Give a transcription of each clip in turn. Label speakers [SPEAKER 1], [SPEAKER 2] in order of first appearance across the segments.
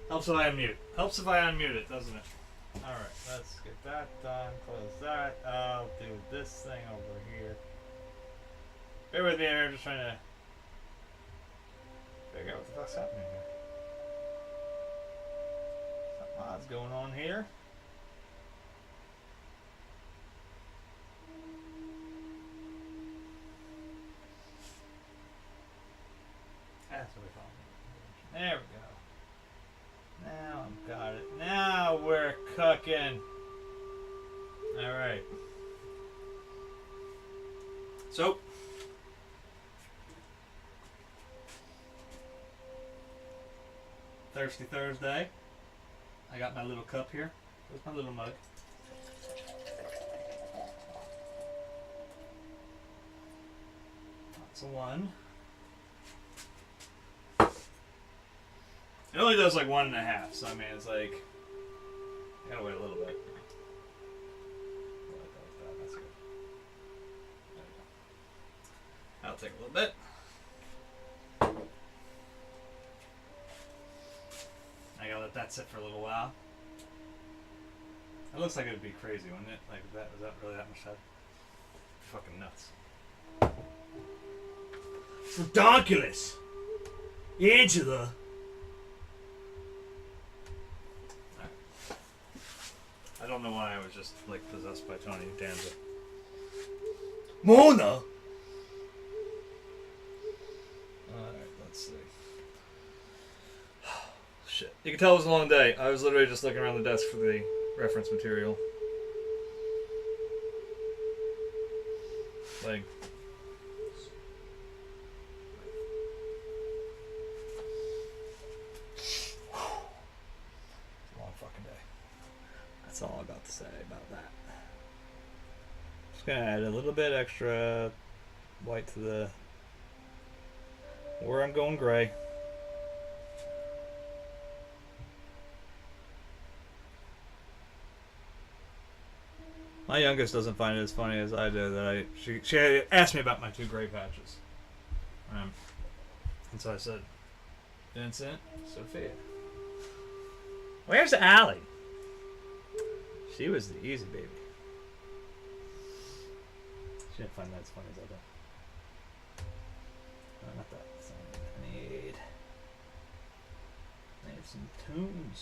[SPEAKER 1] Helps if I unmute. Helps if I unmute it, doesn't it? Alright, let's get that done. Close that. I'll do this thing over here. Bear with me here, I'm just trying to figure out what the fuck's happening here. Something odd's going on here. That's what we call it. There we go. Now I've got it. Now we're cooking. Alright. So, Thirsty Thursday. I got my little cup here. Where's my little mug? That's a one. It only does like 1.5, so I mean it's like I gotta wait a little bit. That's good. There we go. That'll take a little bit. I gotta let that sit for a little while. It looks like it would be crazy, wouldn't it? Like that was that really that much time? Fucking nuts. It's ridiculous. Angela. I don't know why I was just like possessed by Tony Danza. Mona! Alright, let's see. Shit. You can tell it was a long day. I was literally just looking around the desk for the reference material. Like... That's all I got to say about that. Just gonna add a little bit extra white to the where I'm going gray. My youngest doesn't find it as funny as I do. That she asked me about my 2 gray patches, and so I said, Vincent, Sophia, where's Allie? She was the easy baby. She didn't find that as funny as I did. No, not that. I need some tunes.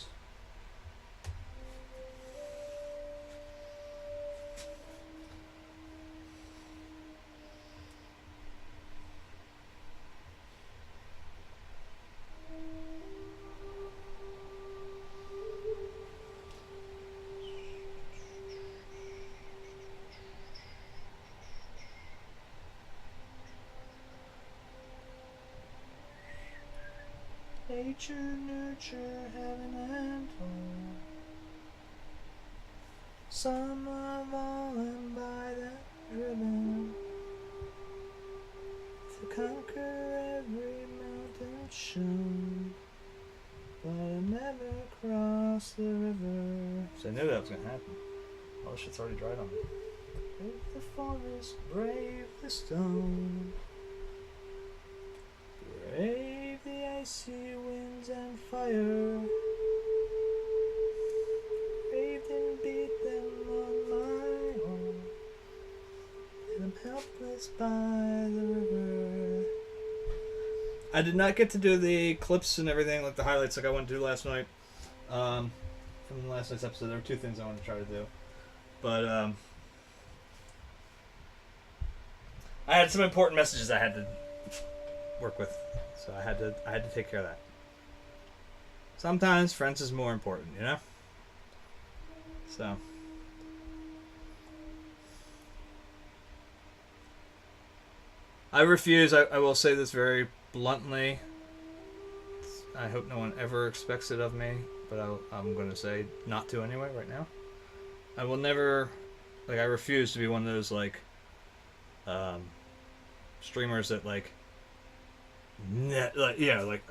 [SPEAKER 1] Nature, nurture, heaven and home. Summer falling by that ribbon to conquer every mountain shown, but I never crossed the river. So I knew that was gonna happen. All the shit's already dried on me. Brave the forest, brave the stone, brave the icy winds and fire. Brave and beat them on my own, and I'm helpless by the river. I did not get to do the clips and everything, like the highlights, like I wanted to do last night. From last night's episode, there were 2 things I wanted to try to do, but I had some important messages I had to work with. So I had to take care of that. Sometimes friends is more important, you know? So I refuse, I will say this very bluntly. I hope no one ever expects it of me, but I'm going to say not to anyway right now. I will never, like, I refuse to be one of those, like, streamers that, like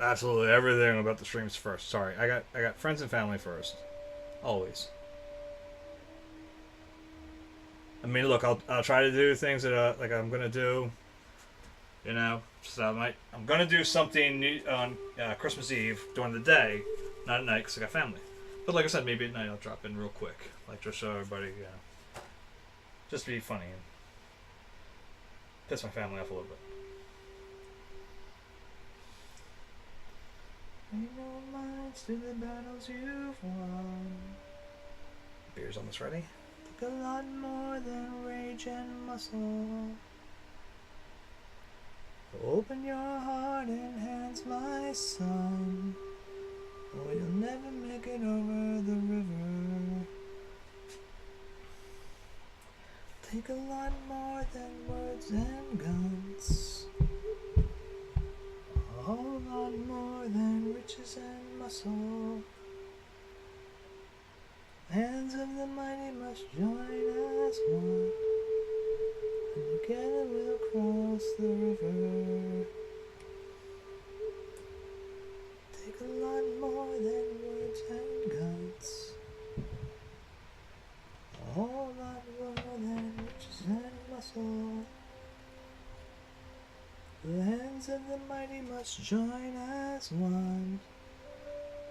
[SPEAKER 1] absolutely everything about the streams first. Sorry, I got friends and family first, always. I mean, look, I'll try to do things that like I'm gonna do, you know. So I'm gonna do something new on Christmas Eve during the day, Not at night because I got family. But like I said, maybe at night I'll drop in real quick, like just so everybody, just to be funny and piss my family off a little bit. Ain't no minds to the battles you've won. Beer's almost ready. Took a lot more than rage and muscle. Open your heart and hands, my son, or you'll never make it over the river. Take a lot more than words and guns, a whole lot more than riches and muscle. Hands of the mighty must join as one, and together we'll cross the river. Take a lot more than words and guns, a whole lot more than riches and muscle. The hands of the mighty must join as one,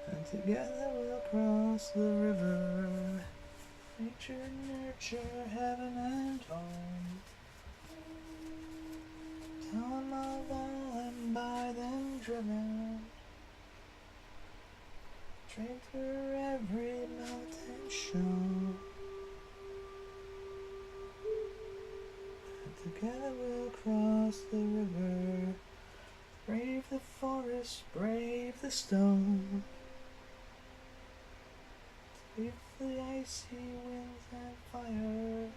[SPEAKER 1] and together we'll cross the river. Nature, nurture, heaven and home. Tell them of all and by them driven. Train through every mountain show. And together we'll cross the river. Brave the forest, brave the stone. Brave the icy winds and fire.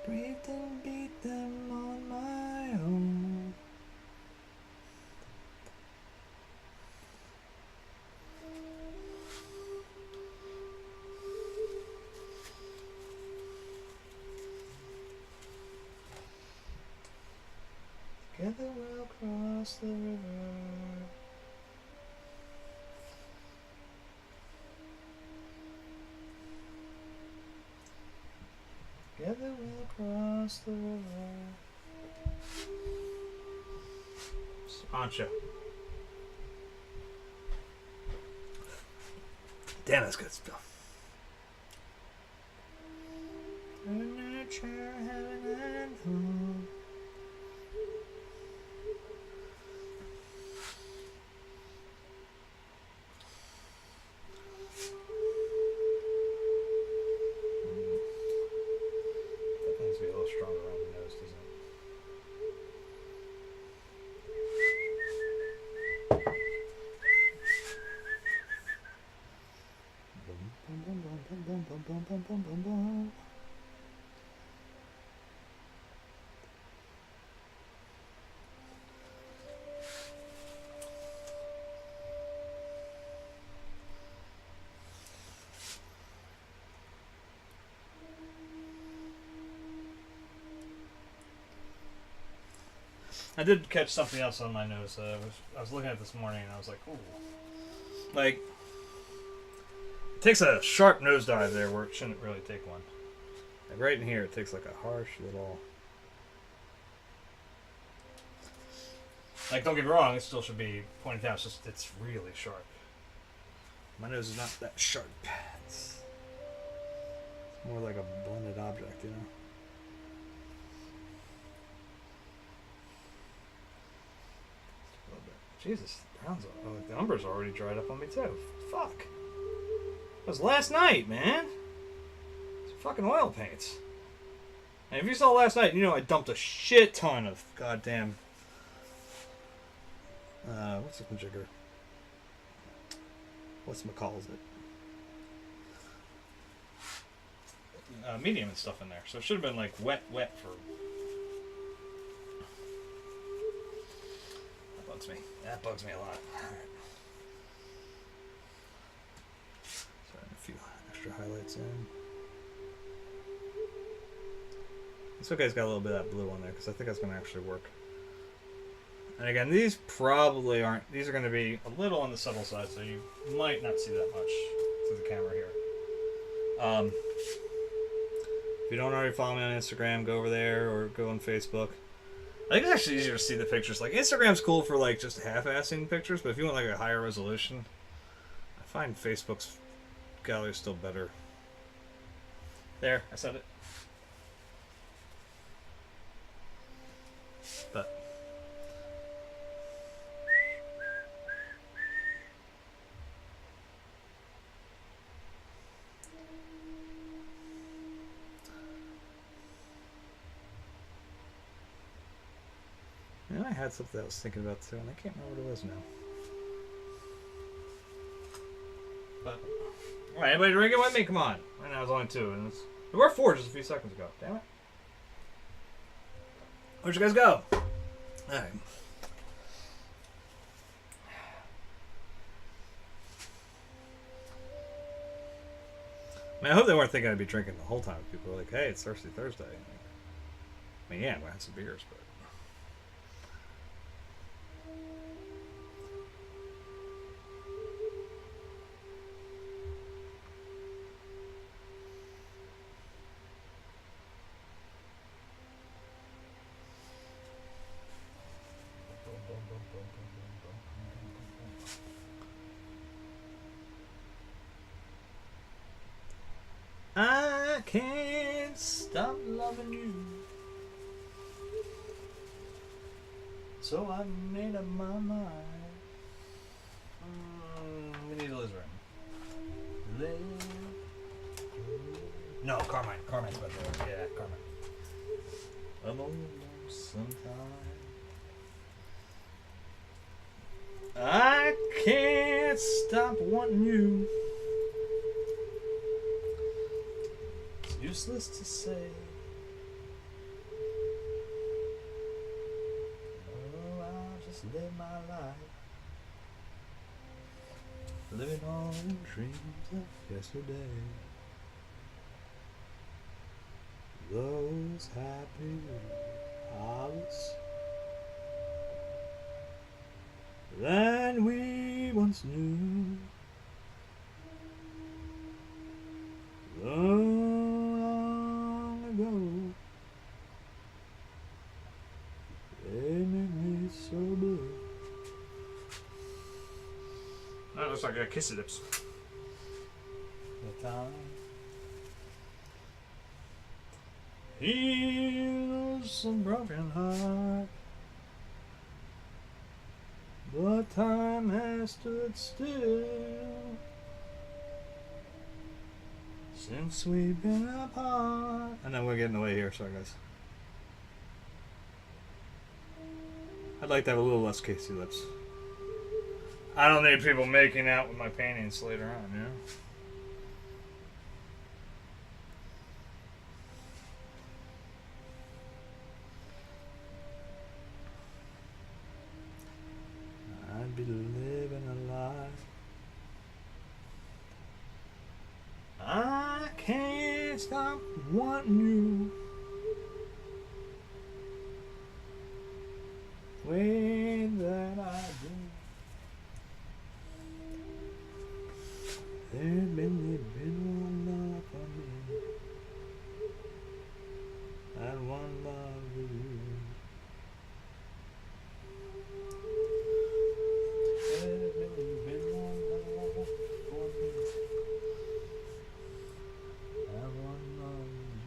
[SPEAKER 1] Brave them, beat them on my own. Together we'll cross the river. Together we'll cross the river. Ancha. Damn, that's good stuff. Nurture, heaven and home. Stronger on the nose, doesn't it? I did catch something else on my nose. I was looking at it this morning and I was like, ooh. Like, it takes a sharp nosedive there where it shouldn't really take one. Like right in here, it takes like a harsh little... Like, don't get me wrong, it still should be pointed down. It's just, it's really sharp. My nose is not that sharp. It's more like a blended object, you know? Jesus, the umber's already dried up on me too. Fuck. That was last night, man. It's fucking oil paints. And if you saw last night, you know I dumped a shit ton of goddamn... what's the jigger? Whatchamacallit it? Medium and stuff in there. So it should have been like wet for... That bugs me a lot. Alright. So a few extra highlights in. It's okay, it's got a little bit of that blue on there because I think that's going to actually work. And again, these probably aren't... These are going to be a little on the subtle side, so you might not see that much through the camera here. If you don't already follow me on Instagram, go over there or go on Facebook. I think it's actually easier to see the pictures. Like, Instagram's cool for, like, just half-assing pictures, but if you want, like, a higher resolution, I find Facebook's gallery is still better. There, I said it. But yeah, I had something I was thinking about too, and I can't remember what it was now. But alright, anybody drinking with me? Come on. I know it was only 2, and there were 4 just a few seconds ago. Damn it. Where'd you guys go? Alright. I mean, I hope they weren't thinking I'd be drinking the whole time. People were like, hey, it's Thirsty Thursday. I mean, yeah, I had some beers, but... I can't stop loving you, so I made up my mind. We need Liz right. No, Carmine. Carmine's better. Yeah, Carmine. I'm almost sometime. I can't stop wanting you. Useless to say. Oh, I'll just live my life, living on dreams of yesterday. Those happy hours that we once knew. Long ago, they made me so blue. That looks like a kissy lips. The time heals some broken heart, but time has stood still since we've been apart. And then we're getting away here, sorry guys. I'd like to have a little less Casey lips. I don't need people making out with my paintings later on, you know? I'd be living a lie. I can't stop wanting you. Way that I do. There's been one love for me, and one love with you. There's been one love for me, and one love with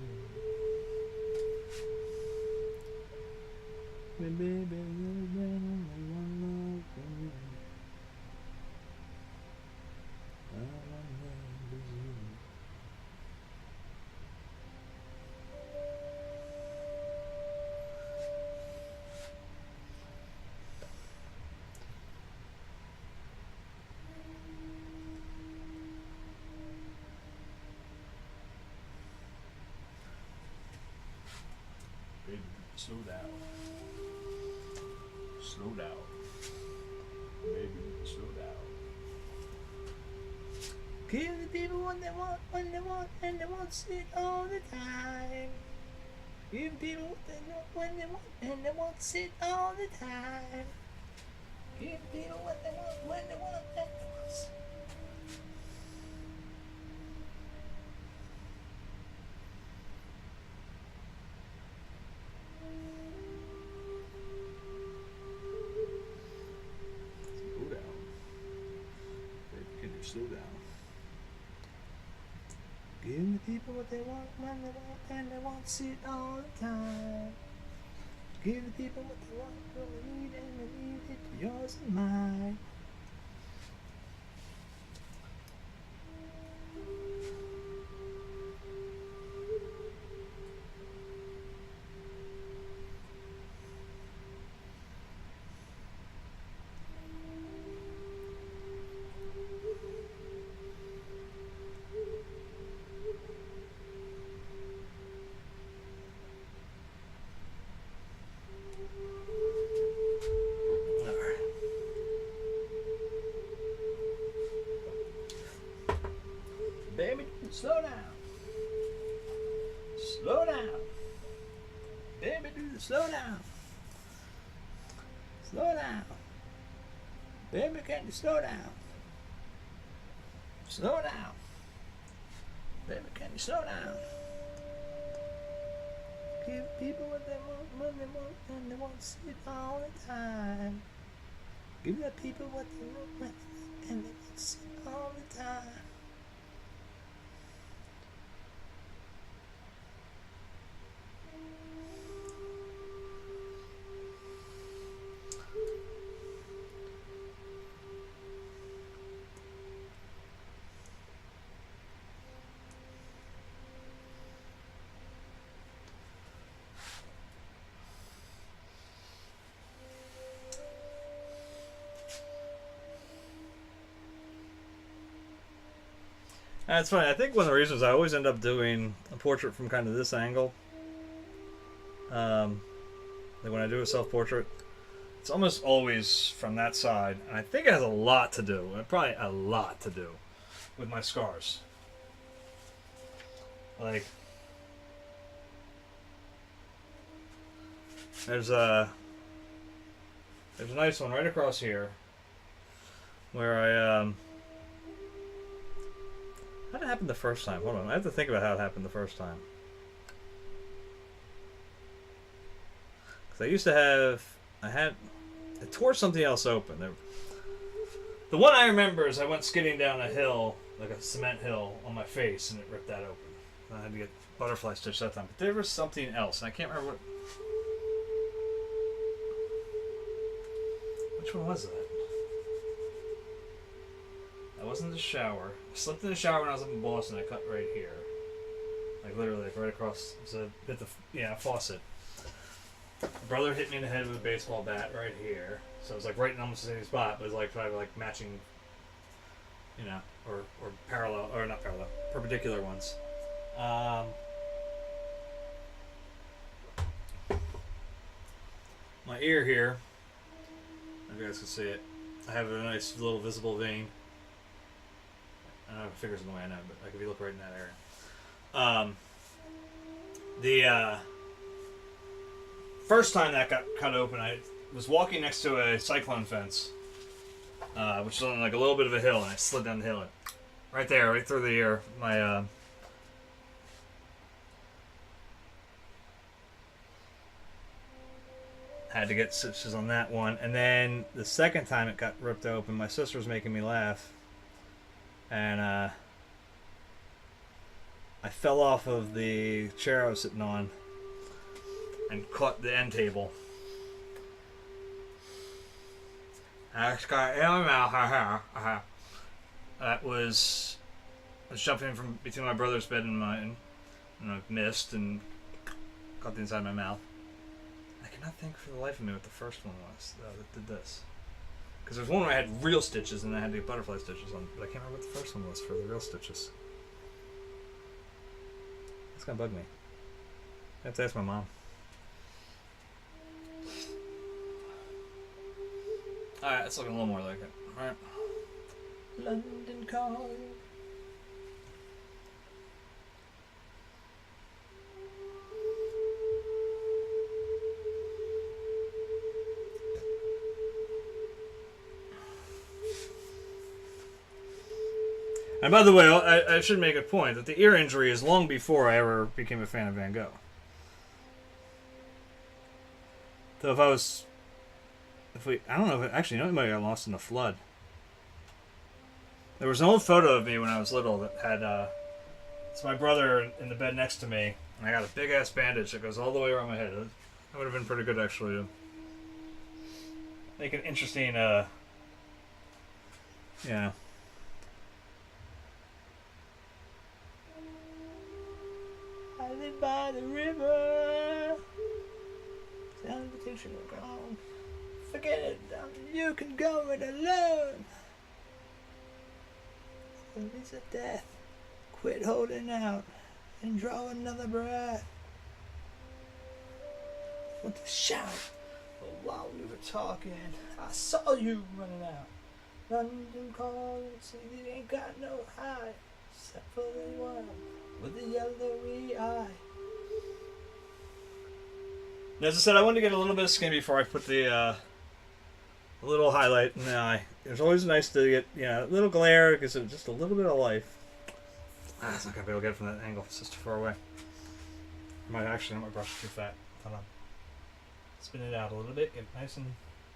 [SPEAKER 1] you. Baby, there's been only one love for me. Baby, slow down. Slow down. Baby, slow down. Give the people what they want, when they want, and they want it all the time. Give people what they want, when they want, and they want it all the time. Give people what they want, when they want, and they want it. slow down. Give the people what they want when they want, and they want it all the time. Give the people what they want, what they need, and they need it, yours and mine. Baby, slow down. Slow down. Baby, slow down. Slow down. Baby, can you slow down? Slow down. Baby, can you slow down? Give people what they want, when they want, and they want it all the time. Give the people what they want, and they want it all the time. That's funny. I think one of the reasons I always end up doing a portrait from kind of this angle, like when I do a self-portrait, it's almost always from that side. And I think it has a lot to do, probably a lot to do, with my scars. Like, there's a nice one right across here, where how did it happen the first time? Hold on, I have to think about how it happened the first time. Because I used to have, I tore something else open. The one I remember is I went skidding down a hill, like a cement hill, on my face, and it ripped that open. I had to get butterfly stitch that time. But there was something else, and I can't remember what. Which one was that? I wasn't in the shower. I slipped in the shower when I was up in Boston. I cut right here, like literally, like right across. So hit the faucet. My brother hit me in the head with a baseball bat right here. So it was like right in almost the same spot, but it was like probably like matching, you know, or parallel, or not parallel, perpendicular ones. My ear here. I don't know if you guys can see it. I have a nice little visible vein. I don't know if it figures in the way I know, but like if you look right in that area. The first time that got cut open, I was walking next to a cyclone fence, which is on like a little bit of a hill, and I slid down the hill. And right there, right through the ear, my had to get stitches on that one. And then the second time it got ripped open, my sister was making me laugh. And I fell off of the chair I was sitting on and caught the end table. I just got in my mouth. That was, I was jumping from between my brother's bed and mine, and I missed and caught the inside of my mouth. I cannot think for the life of me what the first one was that did this. Because there's one where I had real stitches and I had to get butterfly stitches on, but I can't remember what the first one was for the real stitches. That's gonna bug me. I have to ask my mom. Alright, it's looking a little more like it. Alright. London calling. And by the way, I should make a point that the ear injury is long before I ever became a fan of Van Gogh. So I don't know if actually, you know, it might have got lost in the flood. There was an old photo of me when I was little that had it's my brother in the bed next to me, and I got a big ass bandage that goes all the way around my head. That would have been pretty good actually to make an interesting yeah. I live by the river. Sound the picture gone. Forget it, you can go it alone. It's a death. Quit holding out and draw another breath. Want to shout, but while we were talking, I saw you running out. London calling, said it ain't got no hide, except for the one with the yellowy eye. And as I said, I wanted to get a little bit of skin before I put the little highlight in the eye. It's always nice to get, a little glare because it's just a little bit of life. It's not going to be able to get it from that angle. It's just too far away. My brush is too fat. Hold on. Spin it out a little bit. Get nice and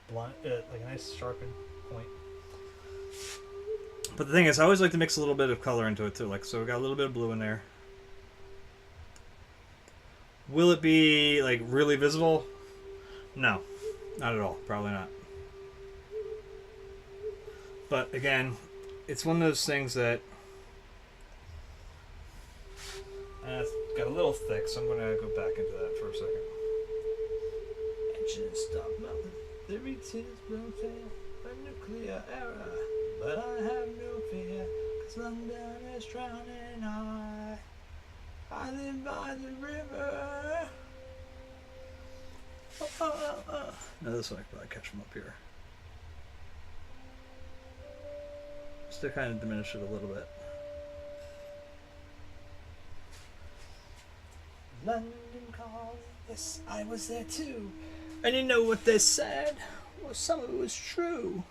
[SPEAKER 1] blunt, like a nice sharpened point. But the thing is, I always like to mix a little bit of color into it too. Like, so we got a little bit of blue in there. Will it be like really visible? No, not at all. Probably not. But again, it's one of those things that it's got a little thick, so I'm going to go back into that for a second. Engines stop melting. The reaches blown a nuclear era. But I have no fear, 'cause London is drowning. I live by the river. Now this one I can probably catch them up here. Just to kind of diminish it a little bit. London calling, yes, I was there too. And you know what they said? Well, some of it was true.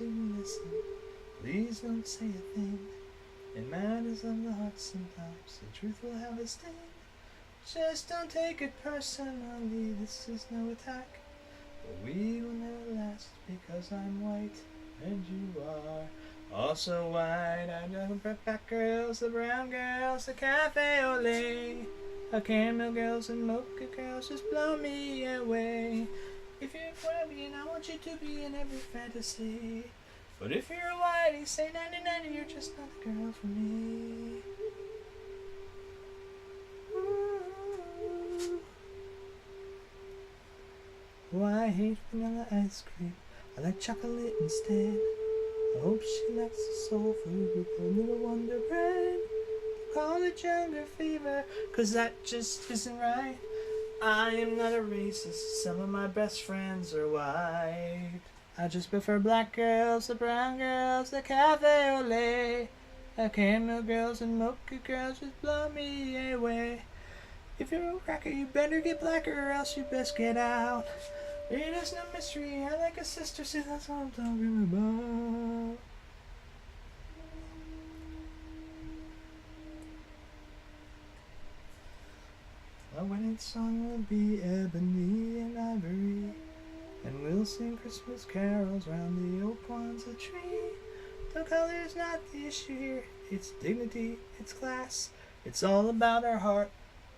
[SPEAKER 1] Listen, please don't say a thing. It matters of the heart sometimes. The truth will have a sting. Just don't take it personally. This is no attack. But we will never last because I'm white and you are also white. I know the black girls, the brown girls, the cafe au lait, the caramel girls and mocha girls just blow me away. If you're Caribbean, I want you to be in every fantasy. But if you're a whitey, say 99, you're just not the girl for me. Ooh. Oh, I hate vanilla ice cream. I like chocolate instead. I hope she likes the soul food with a little Wonder Bread. Call it younger fever, 'cause that just isn't right. I am not a racist. Some of my best friends are white. I just prefer black girls, the brown girls, the cafe au lait, the caramel girls and mocha girls just blow me away. If you're a cracker, you better get blacker or else you best get out. It is no mystery, I like a sister, see that's what I'm talking about. My wedding song will be ebony and ivory, and we'll sing Christmas carols round the old Kwanzaa tree. The color's not the issue here, it's dignity, it's class, it's all about our heart.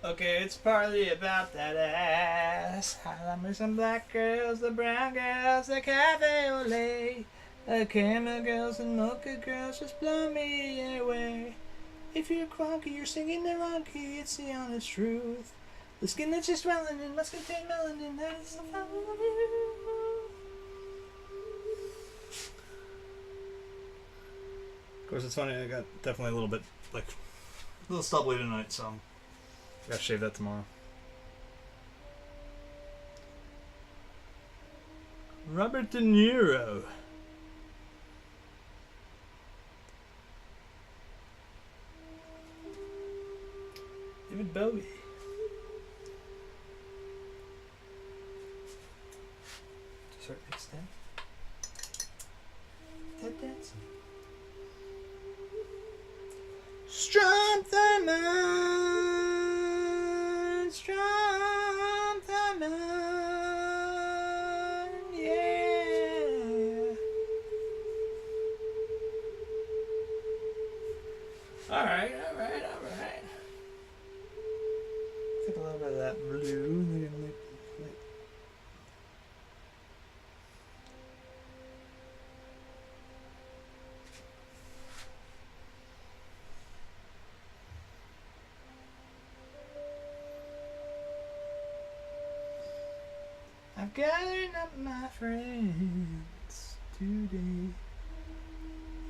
[SPEAKER 1] Okay, it's partly about that ass. I like some black girls, the brown girls, the cafe au lait, the caramel girls and mocha girls just blow me away. If you're cronky, you're singing the wrong key, it's the honest truth. The skin that's just melanin must contain melanin, that is the fun of you. Of course, it's funny, I got definitely a little bit, a little stubbly tonight, so I gotta shave that tomorrow. Robert De Niro. David Bowie. To a certain extent. Ted Danson. Strumtherman, yeah. All right. Take a little bit of that blue. I've gathered up my friends today,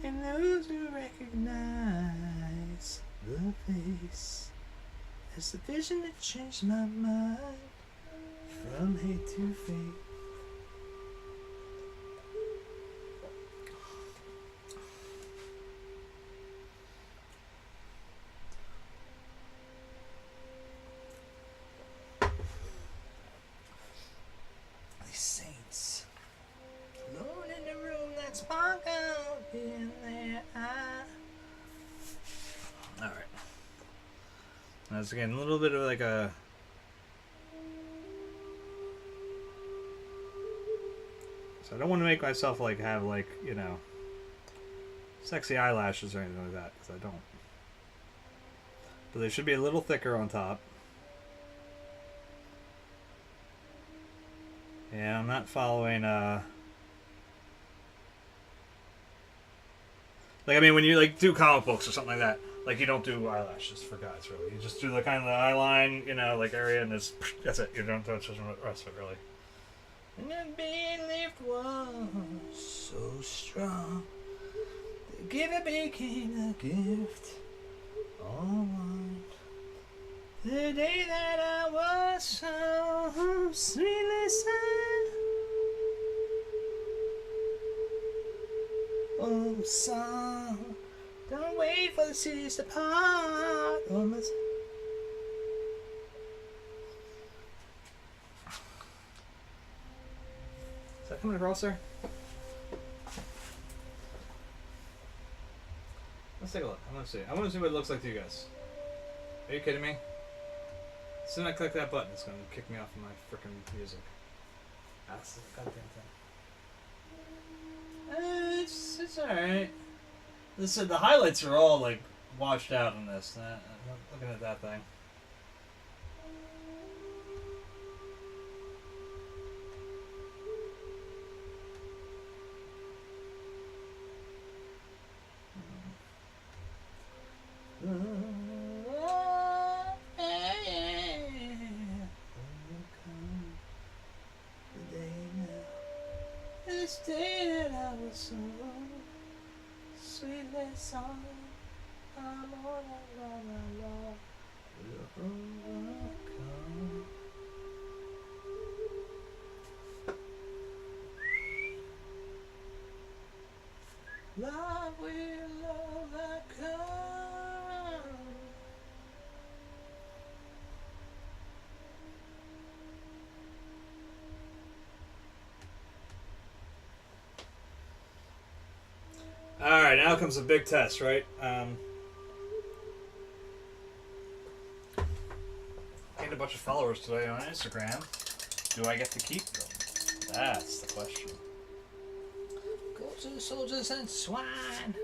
[SPEAKER 1] and those who recognize the face as the vision that changed my mind from hate to fate. Saints alone in the room that sparkled in their eye. Alright. That's again a little bit of like a so I don't want to make myself like have like, you know, sexy eyelashes or anything like that, because I don't. But they should be a little thicker on top. Yeah, I'm not following, like, I mean, when you, like, do comic books or something like that, like, you don't do eyelashes for guys, really. You just do the kind of the eye line, you know, like, area, and that's it. You don't touch the rest of it, really. And the belief was so strong, the giver became a gift, all one. The day that I was so sweetly sad. Oh, song, don't wait for the cities to part. Oh, is that coming across there? Let's take a look. I want to see. I want to see what it looks like to you guys. Are you kidding me? As soon as I click that button, it's going to kick me off of my frickin' music. That's the goddamn thing. It's alright. Listen, the highlights are all, like, washed out in this. I'm looking at that thing. This day that I was so sweetly song, I'm all alone, will overcome. Love will overcome. Alright, now comes a big test, right? Gained a bunch of followers today on Instagram. Do I get to keep them? That's the question. Go to the soldiers and swine!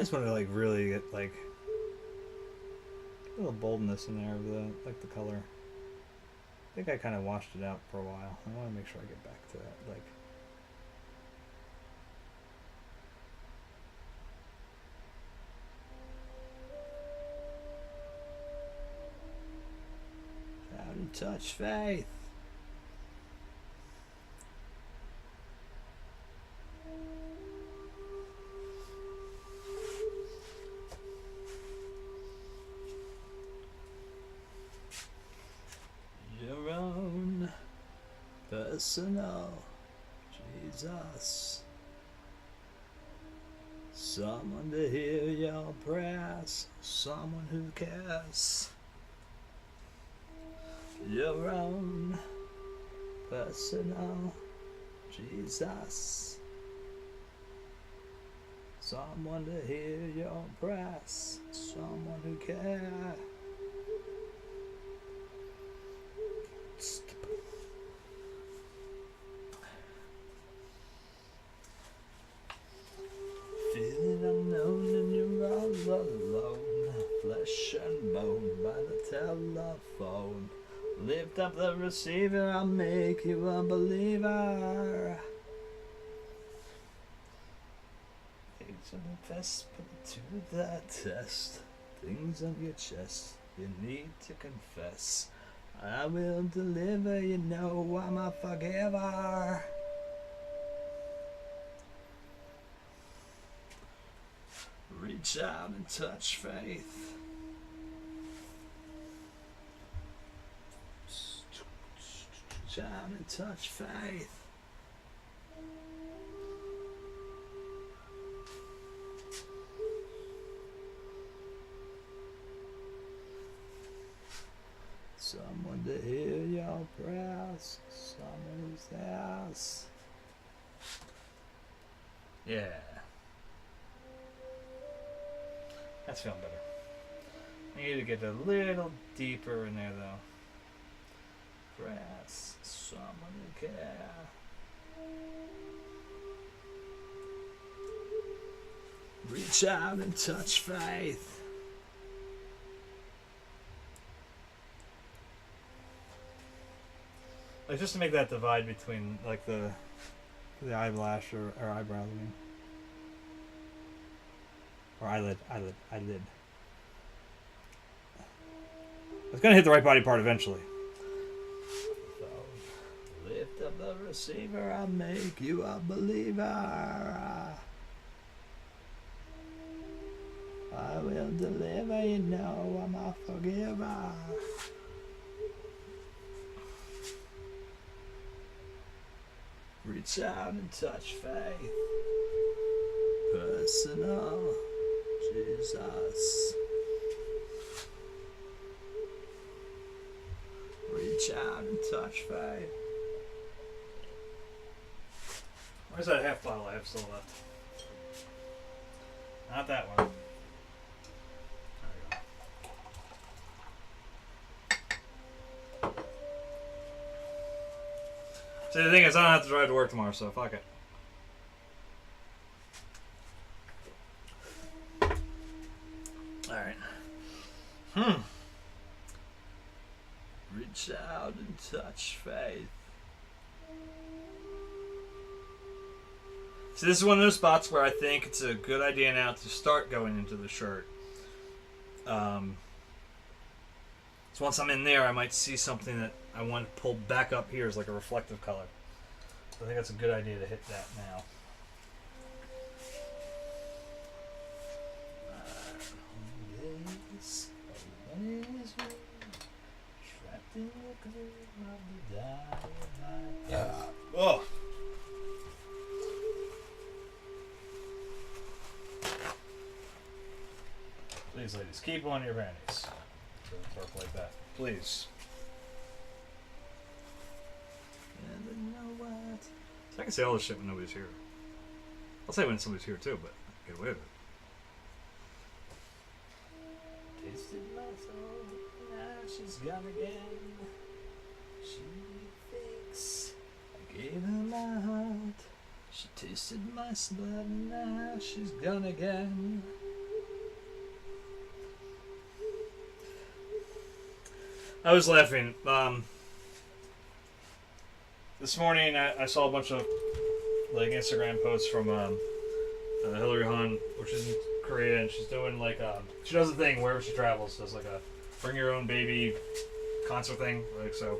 [SPEAKER 1] I just want to like really get like a little boldness in there of the like the color. I think I kind of washed it out for a while. I want to make sure I get back to that like. How to touch faith. Your own personal Jesus. Someone to hear your prayers. Someone who cares. Your own personal Jesus. Someone to hear your prayers. Someone who cares. Feeling unknown and you're all alone. Flesh and bone by the telephone. Lift up the receiver, I'll make you a believer. Things on the best, put it to the test. Things on your chest, you need to confess. I will deliver, you know I'm a forgiver. Reach out and touch faith. Reach out and touch faith. Someone to hear your prayers. Someone who's theirs. Yeah. That's feeling better. I need to get a little deeper in there though. Press someone who care. Reach out and touch faith. Like just to make that divide between like the eyelash or eyebrow. I mean. Or eyelid. I was gonna hit the right body part eventually. So, lift up the receiver, I'll make you a believer. I will deliver, you know I'm a forgiver. Reach out and touch faith. Personal Jesus. Reach out and touch faith. Where's that half bottle I have still left? Not that one. There we go. See, the thing is, I don't have to drive to work tomorrow, so fuck it. Alright. Reach out and touch faith. So this is one of those spots where I think it's a good idea now to start going into the shirt. So once I'm in there, I might see something that I want to pull back up here as like a reflective color. So I think that's a good idea to hit that now. Oh. Please, ladies, keep on your panties. Don't talk like that, please. So I can say all this shit when nobody's here. I'll say it when somebody's here too, but I get away with it. Tasted my soul, now she's gone again. She thinks I gave her my heart. She tasted my blood, now she's gone again. I was laughing. This morning I saw a bunch of like Instagram posts from Hillary Hahn, which is in Korea, and she's doing like she does a thing wherever she travels, does like a bring your own baby concert thing. Like so,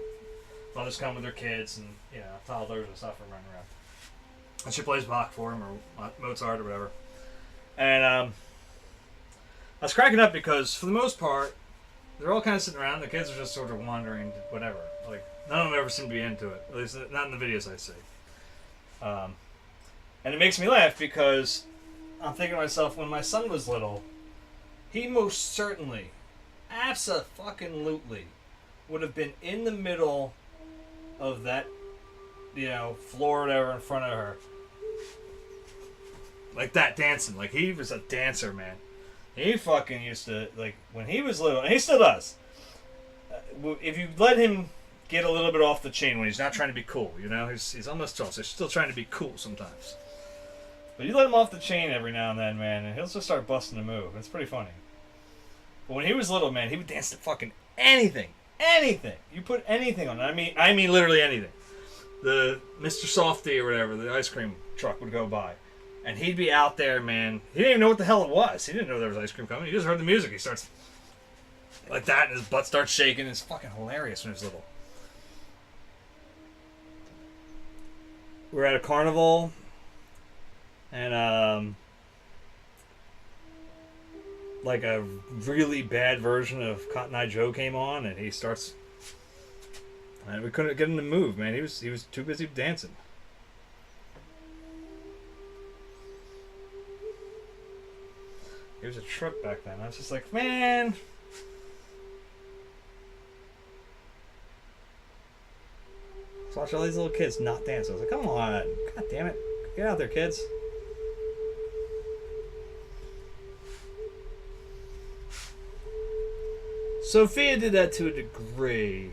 [SPEAKER 1] mothers come with their kids and toddlers and stuff and running around, and she plays Bach for them or Mozart or whatever. And I was cracking up because for the most part, they're all kind of sitting around. The kids are just sort of wandering, whatever. Like none of them ever seem to be into it. At least not in the videos I see. And it makes me laugh because I'm thinking to myself, when my son was little, he most certainly, abso-fucking-lutely, would have been in the middle of that, floor or whatever in front of her. Like that, dancing. Like, he was a dancer, man. He fucking used to, like, when he was little, and he still does, if you let him get a little bit off the chain when he's not trying to be cool, he's almost 12, so he's still trying to be cool sometimes. But you let him off the chain every now and then, man, and he'll just start busting a move. It's pretty funny. But when he was little, man, he would dance to fucking anything. Anything. You put anything on it. I mean literally anything. The Mr. Softy or whatever, the ice cream truck would go by. And he'd be out there, man. He didn't even know what the hell it was. He didn't know there was ice cream coming. He just heard the music. He starts like that, and his butt starts shaking. It's fucking hilarious when he was little. We're at a carnival, and like a really bad version of Cotton Eye Joe came on, and he starts, and we couldn't get him to move, man. He was too busy dancing. He was a trip back then. I was just like, man. Just watch all these little kids not dance. I was like, come on. God damn it. Get out there, kids. Sophia did that to a degree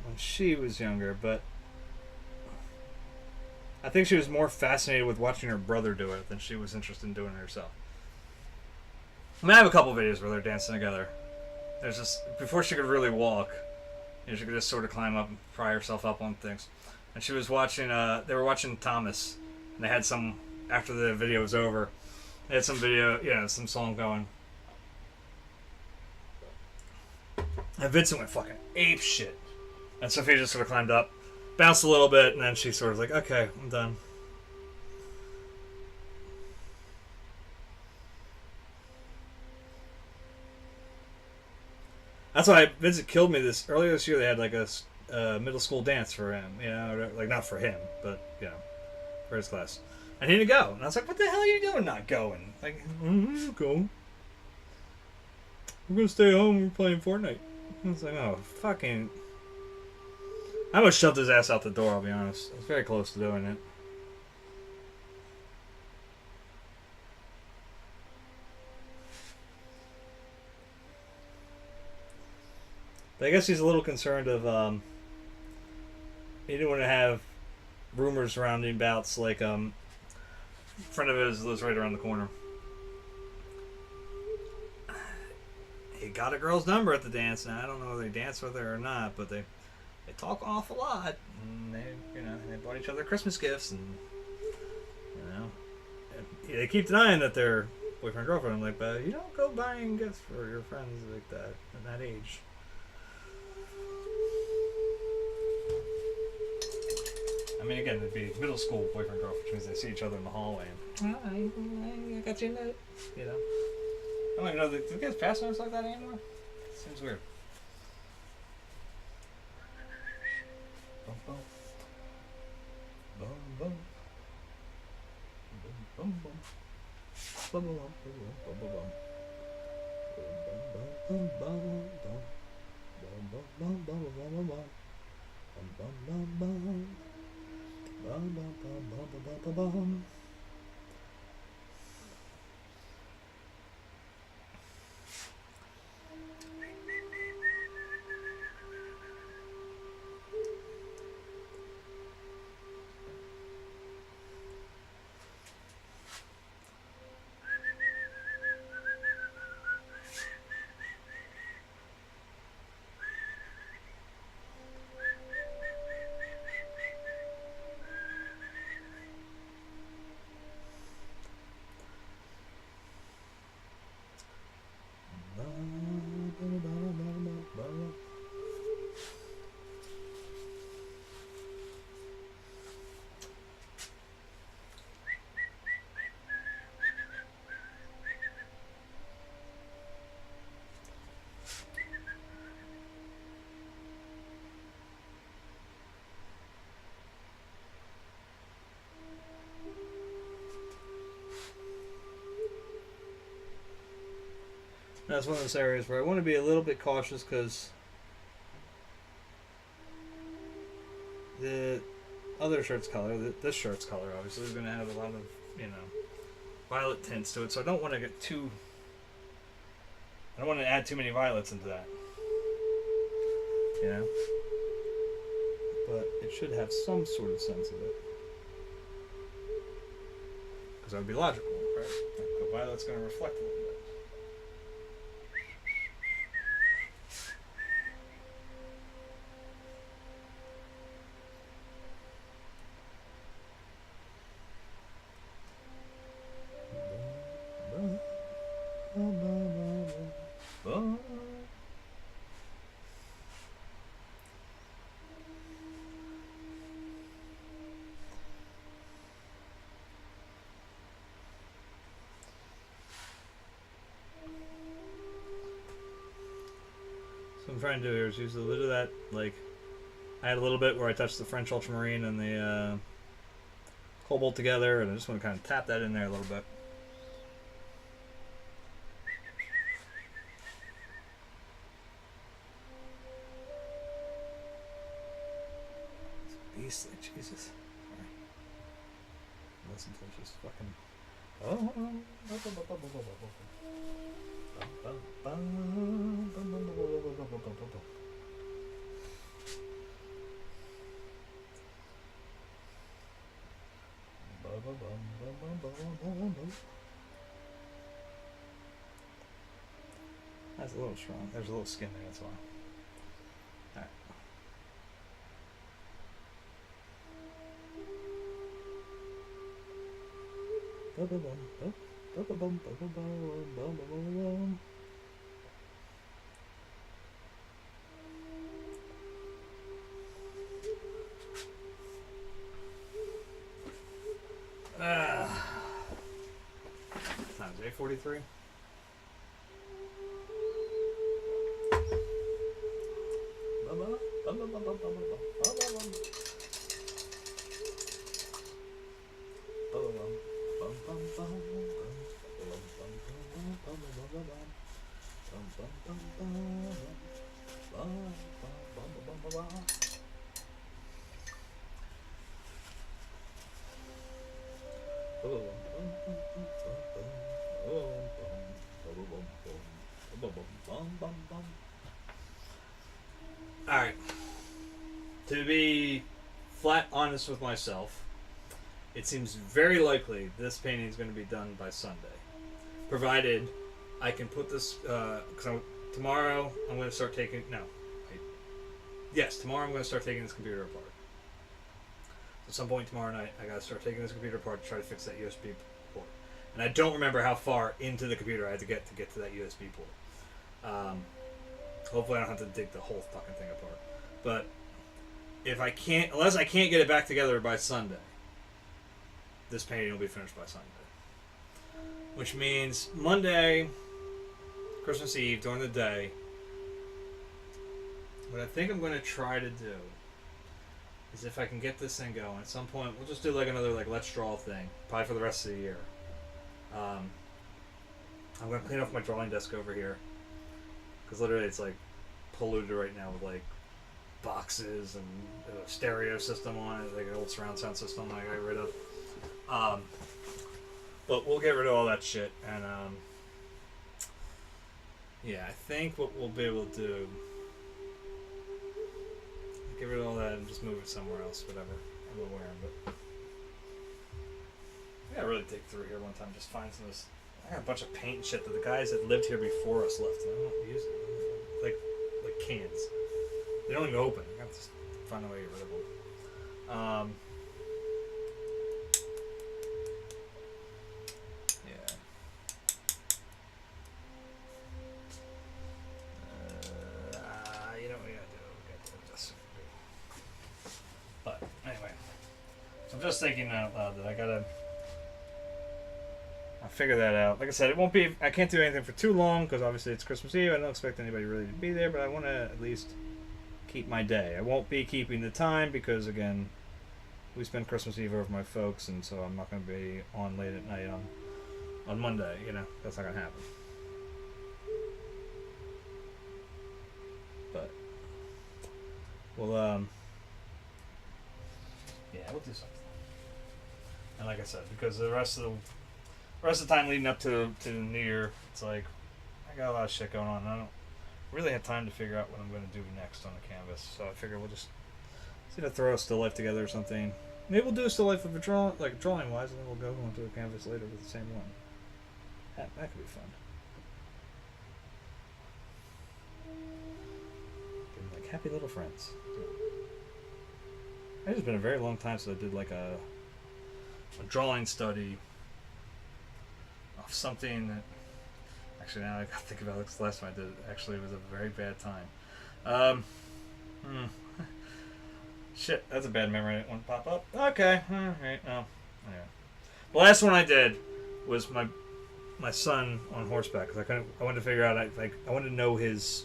[SPEAKER 1] when she was younger, but I think she was more fascinated with watching her brother do it than she was interested in doing it herself. I mean, I have a couple videos where they're dancing together. There's just, before she could really walk, she could just sort of climb up and pry herself up on things. And she was watching, they were watching Thomas, and they had some, after the video was over, they had some video, some song going. And Vincent went fucking ape shit. And Sophia just sort of climbed up, bounced a little bit, and then she sort of like, okay, I'm done. That's why Vincent killed me earlier this year. They had like a middle school dance for him, like not for him, but for his class. And he didn't go. And I was like, what the hell are you doing not going? Like, go. We're gonna stay home. We're playing Fortnite. I was like, oh, fucking. I almost shoved his ass out the door, I'll be honest. I was very close to doing it. But I guess he's a little concerned of, he didn't want to have rumors surrounding bouts like, a friend of his lives right around the corner. He got a girl's number at the dance. Now, I don't know whether they dance with her or not, but they talk an awful lot. And they bought each other Christmas gifts, and, they keep denying that they're boyfriend, girlfriend. I'm like, but you don't go buying gifts for your friends like that at that age. I mean, again, it'd be middle school boyfriend, girlfriend, which means they see each other in the hallway. And, I got you a note. I don't even know, do kids pass notes like that anymore? Seems weird. Bum, bum. Bum, bum. Bum, bum. Bum, bum, bum, bum, bum. Bum, bum, bum, bum. Bum, bum, bum, bum, bum, bum, bum. Bum, bum, bum, bum. Bum, bum, bum, bum, bum, bum, bum. That's one of those areas where I want to be a little bit cautious because the other shirt's color, this shirt's color, obviously, is going to have a lot of, violet tints to it. So I don't want to get too. I don't want to add too many violets into that. But it should have some sort of sense of it. Because that would be logical, right? Like the violet's going to reflect a little bit. What I'm trying to do here is use a little of that, like, I had a little bit where I touched the French ultramarine and the cobalt together, and I just want to kind of tap that in there a little bit. It's beastly, Jesus. Sorry. Listen to it just fucking. That's a little strong. There's a little skin there, that's why. Alright. Times 8:43. Alright. To be flat honest with myself, it seems very likely this painting is going to be done by Sunday. Provided I can put this, because tomorrow I'm going to start taking, tomorrow I'm going to start taking this computer apart. At some point tomorrow night, I got to start taking this computer apart to try to fix that USB port. And I don't remember how far into the computer I had to get to that USB port. Hopefully I don't have to dig the whole fucking thing apart. But unless I can't get it back together by Sunday, this painting will be finished by Sunday. Which means Monday, Christmas Eve, during the day, what I think I'm going to try to do is if I can get this thing going, at some point, we'll just do like another Let's Draw thing, probably for the rest of the year. I'm going to clean off my drawing desk over here, because literally it's like polluted right now with like boxes and a stereo system on it, like an old surround sound system I got rid of. But we'll get rid of all that shit, and yeah, I think what we'll be able to do, get rid of all that and just move it somewhere else, whatever. I'm aware of it. I gotta really dig through here one time, just find some of this. I got a bunch of paint and shit that the guys that lived here before us left, and I don't use it. Like cans. They don't even open. I have to find a way to get rid of them. Yeah. You know what we gotta do? We gotta do this. But anyway, so I'm just thinking out loud that I'll figure that out. Like I said, it won't be. I can't do anything for too long because obviously it's Christmas Eve. I don't expect anybody really to be there, but I want to at least keep my day. I won't be keeping the time because again, we spend Christmas Eve over with my folks, and so I'm not going to be on late at night on Monday. You know, that's not going to happen. Well, yeah, we'll do something. And like I said, because the rest of the time leading up to New Year, it's like I got a lot of shit going on. And I don't really have time to figure out what I'm going to do next on the canvas. So I figure we'll just see to throw a still life together or something. Maybe we'll do a still life of a drawing wise, and then we'll go onto a canvas later with the same one. That could be fun. Like happy little friends. It's just been a very long time since I did like a drawing study of something that actually now I gotta think about it. The last time I did it actually was a very bad time. Shit, that's a bad memory. That one pop up. Okay, all right. Oh, anyway, the last one I did was my son on horseback because I wanted to figure out I wanted to know his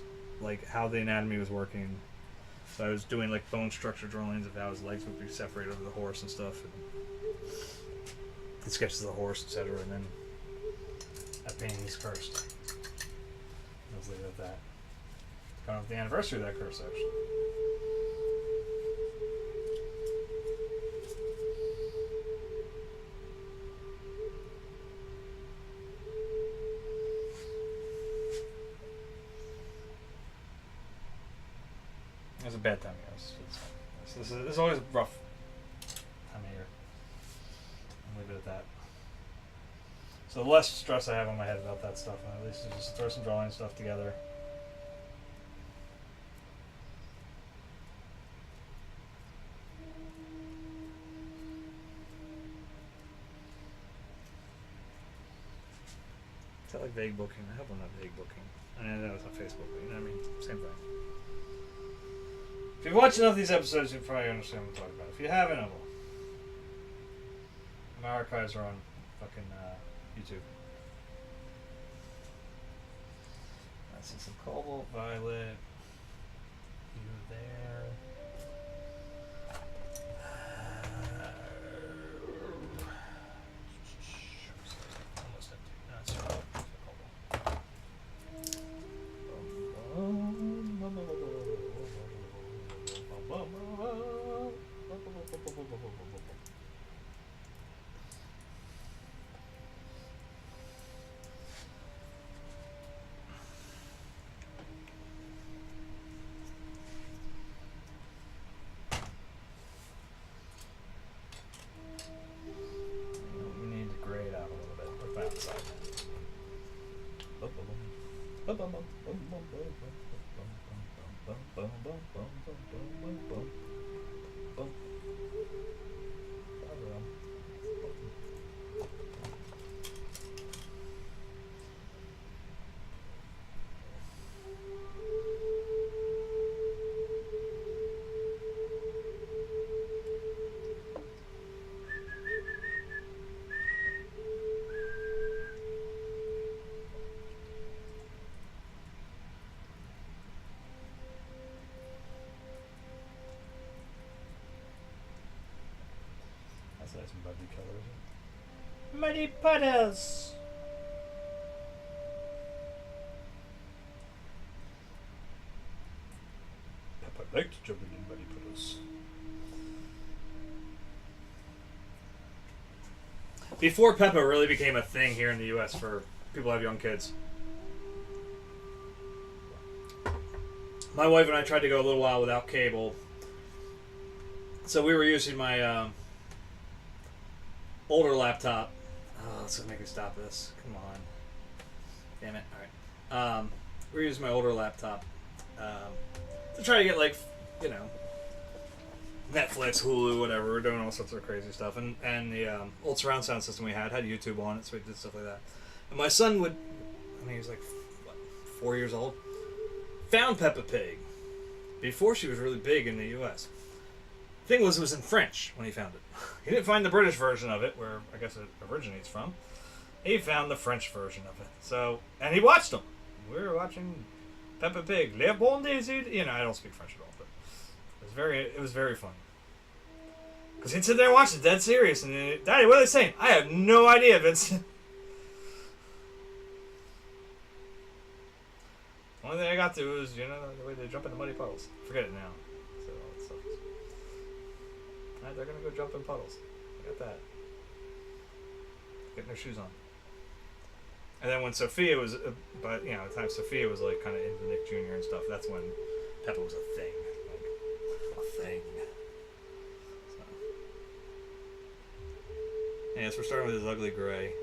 [SPEAKER 1] how the anatomy was working. So I was doing like bone structure drawings of how his legs would be separated over the horse and stuff, and the sketches of the horse, etc. And then that painting he's cursed. Let's leave it at that. Coming up the anniversary of that curse, actually. It was a bad time of year. This is always a rough time of year. I'll leave it at that. So the less stress I have on my head about that stuff, at least just throw some drawing stuff together. Is that like vague booking? I hope I'm not vague booking. I know that was on Facebook, but you know what I mean? Same thing. If you've watched enough of these episodes, you probably understand what I'm talking about. If you haven't, I will. My archives are on fucking YouTube. I see some cobalt, violet. You there. Almost empty. No, it's cobalt. We need to grade out a little bit. Put that aside. That's some muddy colors. Muddy puddles! Peppa liked jumping in muddy puddles. Before Peppa really became a thing here in the US for people who have young kids, my wife and I tried to go a little while without cable. So we were using my older laptop. Oh, let's make me stop this. Come on. Damn it. Alright. We're using my older laptop to try to get, Netflix, Hulu, whatever. We're doing all sorts of crazy stuff. And the old surround sound system we had YouTube on it, so we did stuff like that. And my son would, he was 4 years old, found Peppa Pig before she was really big in the U.S. Thing was, it was in French when he found it. He didn't find the British version of it, where I guess it originates from. He found the French version of it. So, and he watched them. We were watching Peppa Pig. Les Bons des Ides. I don't speak French at all, but it was very fun. Because he'd sit there and watch it dead serious, and Daddy, what are they saying? I have no idea, Vince. Only thing I got to was, the way they jump into muddy puddles. Forget it now. So, Right, they're gonna go jump in puddles. I got that. Getting their shoes on. And then when Sophia was, but you know, the time Sophia was like kind of into Nick Jr. and stuff, that's when Peppa was a thing. Like, a thing. So. Yeah, so we're starting with this ugly gray.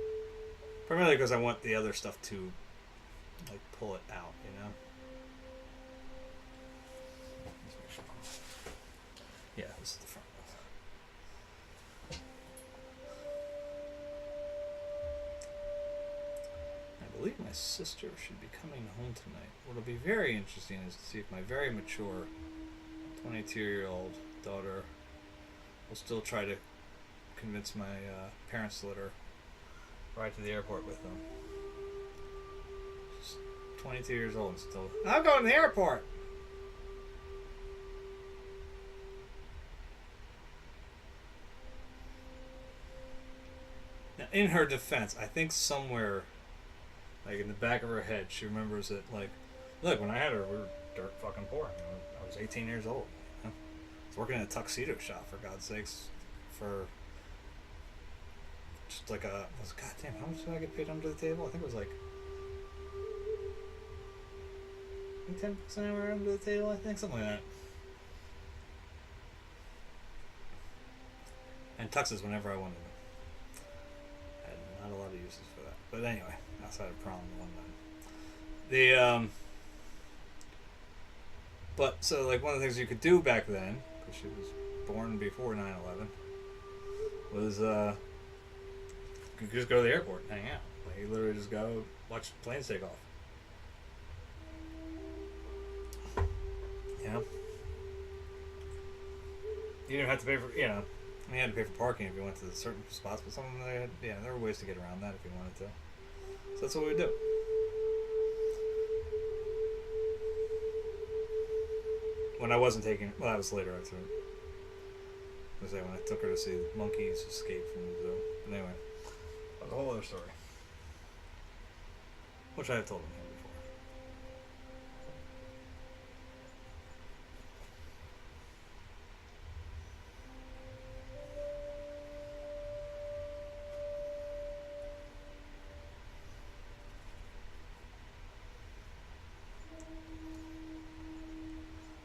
[SPEAKER 1] Primarily because I want the other stuff to, like, pull it out, you know? Let's make sure. Yeah, this is the front one. I believe my sister should be coming home tonight. What'll be very interesting is to see if my very mature 22-year-old daughter will still try to convince my parents to let her ride to the airport with them. She's 22 years old and still, I'm going to the airport! Now, in her defense, I think somewhere, like in the back of her head, she remembers that, like, look, when I had her, we were dirt fucking poor. You know, I was 18 years old. You know? I was working in a tuxedo shop, for God's sakes, for just like a, goddamn, how much did I get paid under the table? I think it was like 10% an hour under the table, I think, something like that. And tuxes whenever I wanted them. I had not a lot of uses for that. But anyway, outside of prom one night. But, so, like, one of the things you could do back then, because she was born before 9/11, was, you could just go to the airport and hang out. Like, you literally just go watch planes take off. You know? You didn't have to pay for, you know, I mean, you had to pay for parking if you went to certain spots, but some of them, they had, yeah, there were ways to get around that if you wanted to. So that's what we would do. When I wasn't taking, well, that was later, actually. I was say when I took her to see monkeys escape from the zoo. But anyway, that's a whole other story. Which I have told him here before.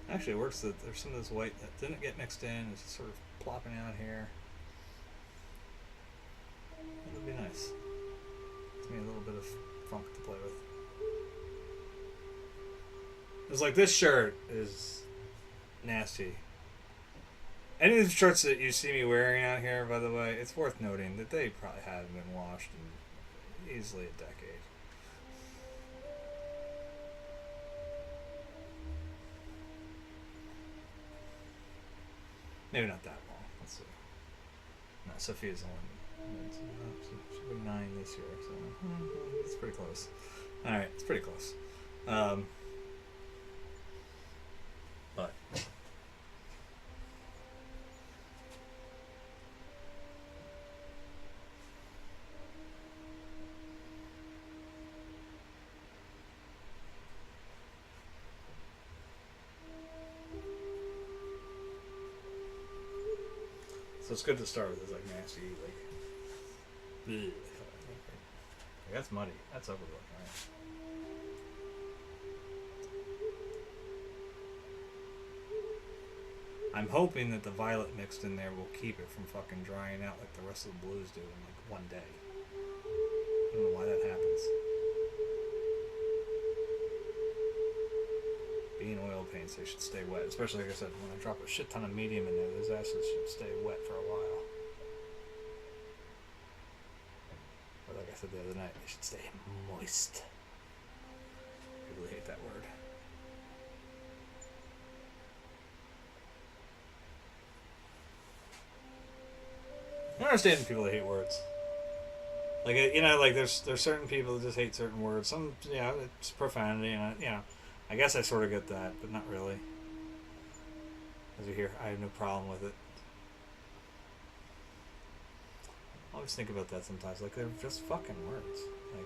[SPEAKER 1] Actually, it works that there's some of this white that didn't get mixed in. It's just sort of plopping out here. It would be nice. Gives me a little bit of funk to play with. It's like this shirt is nasty. Any of the shirts that you see me wearing out here, by the way, it's worth noting that they probably haven't been washed in easily a decade. Maybe not that long. Let's see. No, Sophia's only she'll be 9 this year, so it's pretty close. All right, it's pretty close. But so it's good to start with this like nasty like. Ugh. That's muddy. That's ugly looking, right? I'm hoping that the violet mixed in there will keep it from fucking drying out like the rest of the blues do in like one day. I don't know why that happens. Being oil paints, they should stay wet. Especially, like I said, when I drop a shit ton of medium in there, those asses should stay wet for a while. Or like I said the other night, they should stay moist. I really hate that word. I don't understand people that hate words. Like, you know, like there's certain people that just hate certain words. Some, you know, it's profanity, and you know, I guess I sort of get that, but not really. As you hear, I have no problem with it. I always think about that sometimes. Like, they're just fucking words. Like,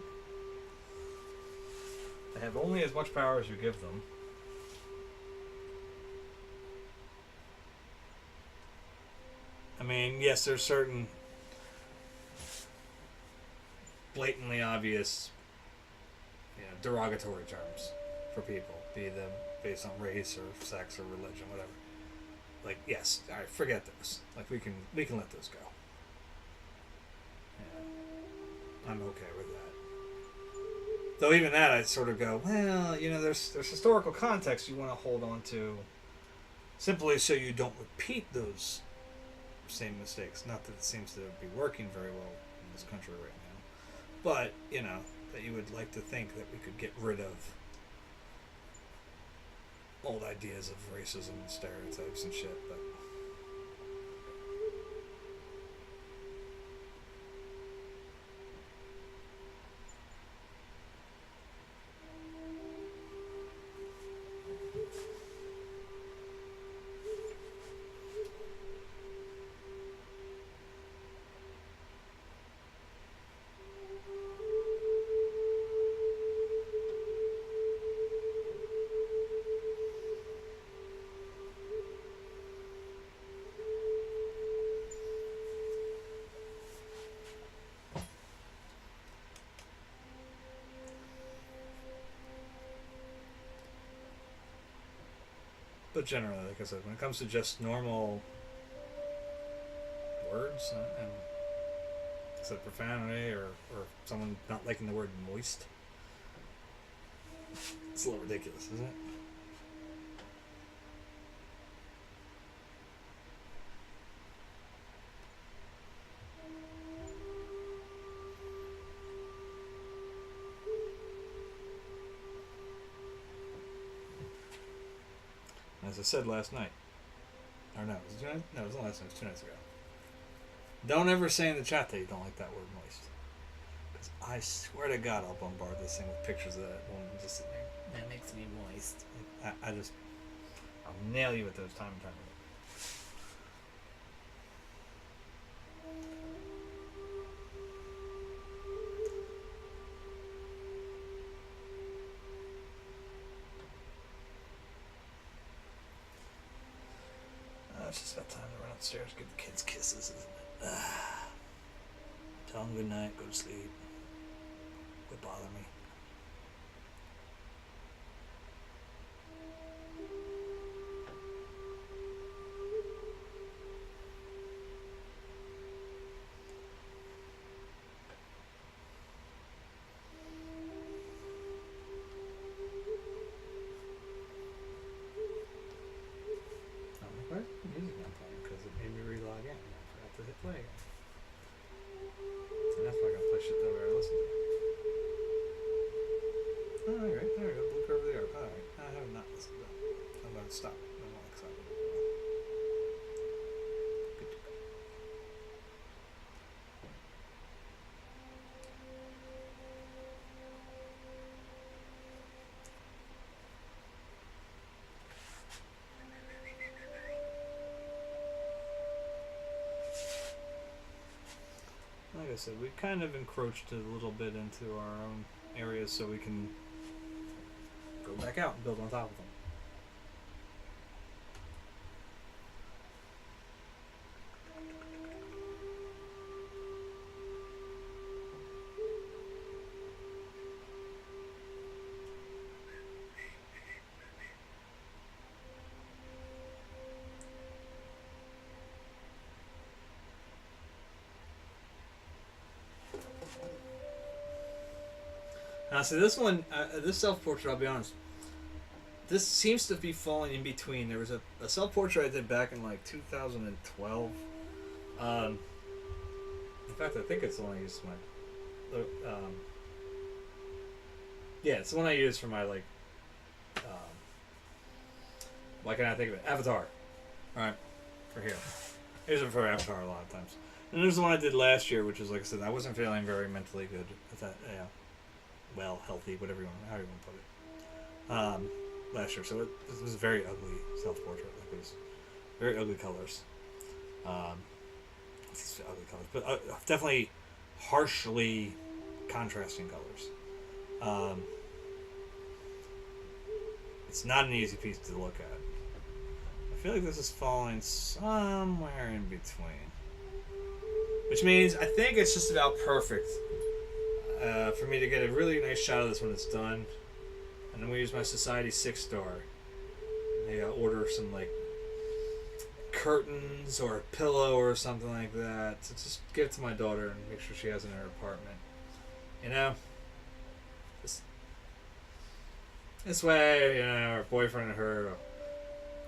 [SPEAKER 1] they have only as much power as you give them. mean, yes, there's certain blatantly obvious, derogatory terms for people, be them based on race or sex or religion, whatever. Like, yes, all right, forget those. Like, we can let those go. Yeah, I'm okay with that. Though even that, I sort of go, well, there's historical context you want to hold on to, simply so you don't repeat those same mistakes. Not that it seems to be working very well in this country right now, but that you would like to think that we could get rid of old ideas of racism and stereotypes and shit, but generally, like I said, when it comes to just normal words and except profanity or someone not liking the word moist, it's a little ridiculous, isn't it? As I said last night, or no, was it 2 nights? No, it wasn't last night. It was 2 nights ago. Don't ever say in the chat that you don't like that word moist, because I swear to God, I'll bombard this thing with pictures of that woman just sitting there. That makes me moist. I'll nail you with those time and time again. It's just about time to run upstairs, give the kids kisses, isn't it? Tell them good night, go to sleep. Quit bothering me. Stop. I'm not excited. Like I said, we kind of encroached a little bit into our own areas so we can go back out and build on top of them. Now, see, this one, this self-portrait, I'll be honest, this seems to be falling in between. There was a self-portrait I did back in, 2012. In fact, I think it's the one I used for my... yeah, it's the one I used for my, why can't I think of it? Avatar. Alright, for here. I use it for Avatar a lot of times. And there's the one I did last year, which is, like I said, I wasn't feeling very mentally good with that, well, healthy, whatever you want, how you want to put it. Last year, so it was a very ugly self-portrait. Like, it was very ugly colors. It's ugly colors, but definitely harshly contrasting colors. It's not an easy piece to look at. I feel like this is falling somewhere in between. Which means I think it's just about perfect for me to get a really nice shot of this when it's done. And then we use my Society 6-star. Maybe I'll order some like curtains or a pillow or something like that to just give it to my daughter and make sure she has it in her apartment. You know? This way, you know, her boyfriend and her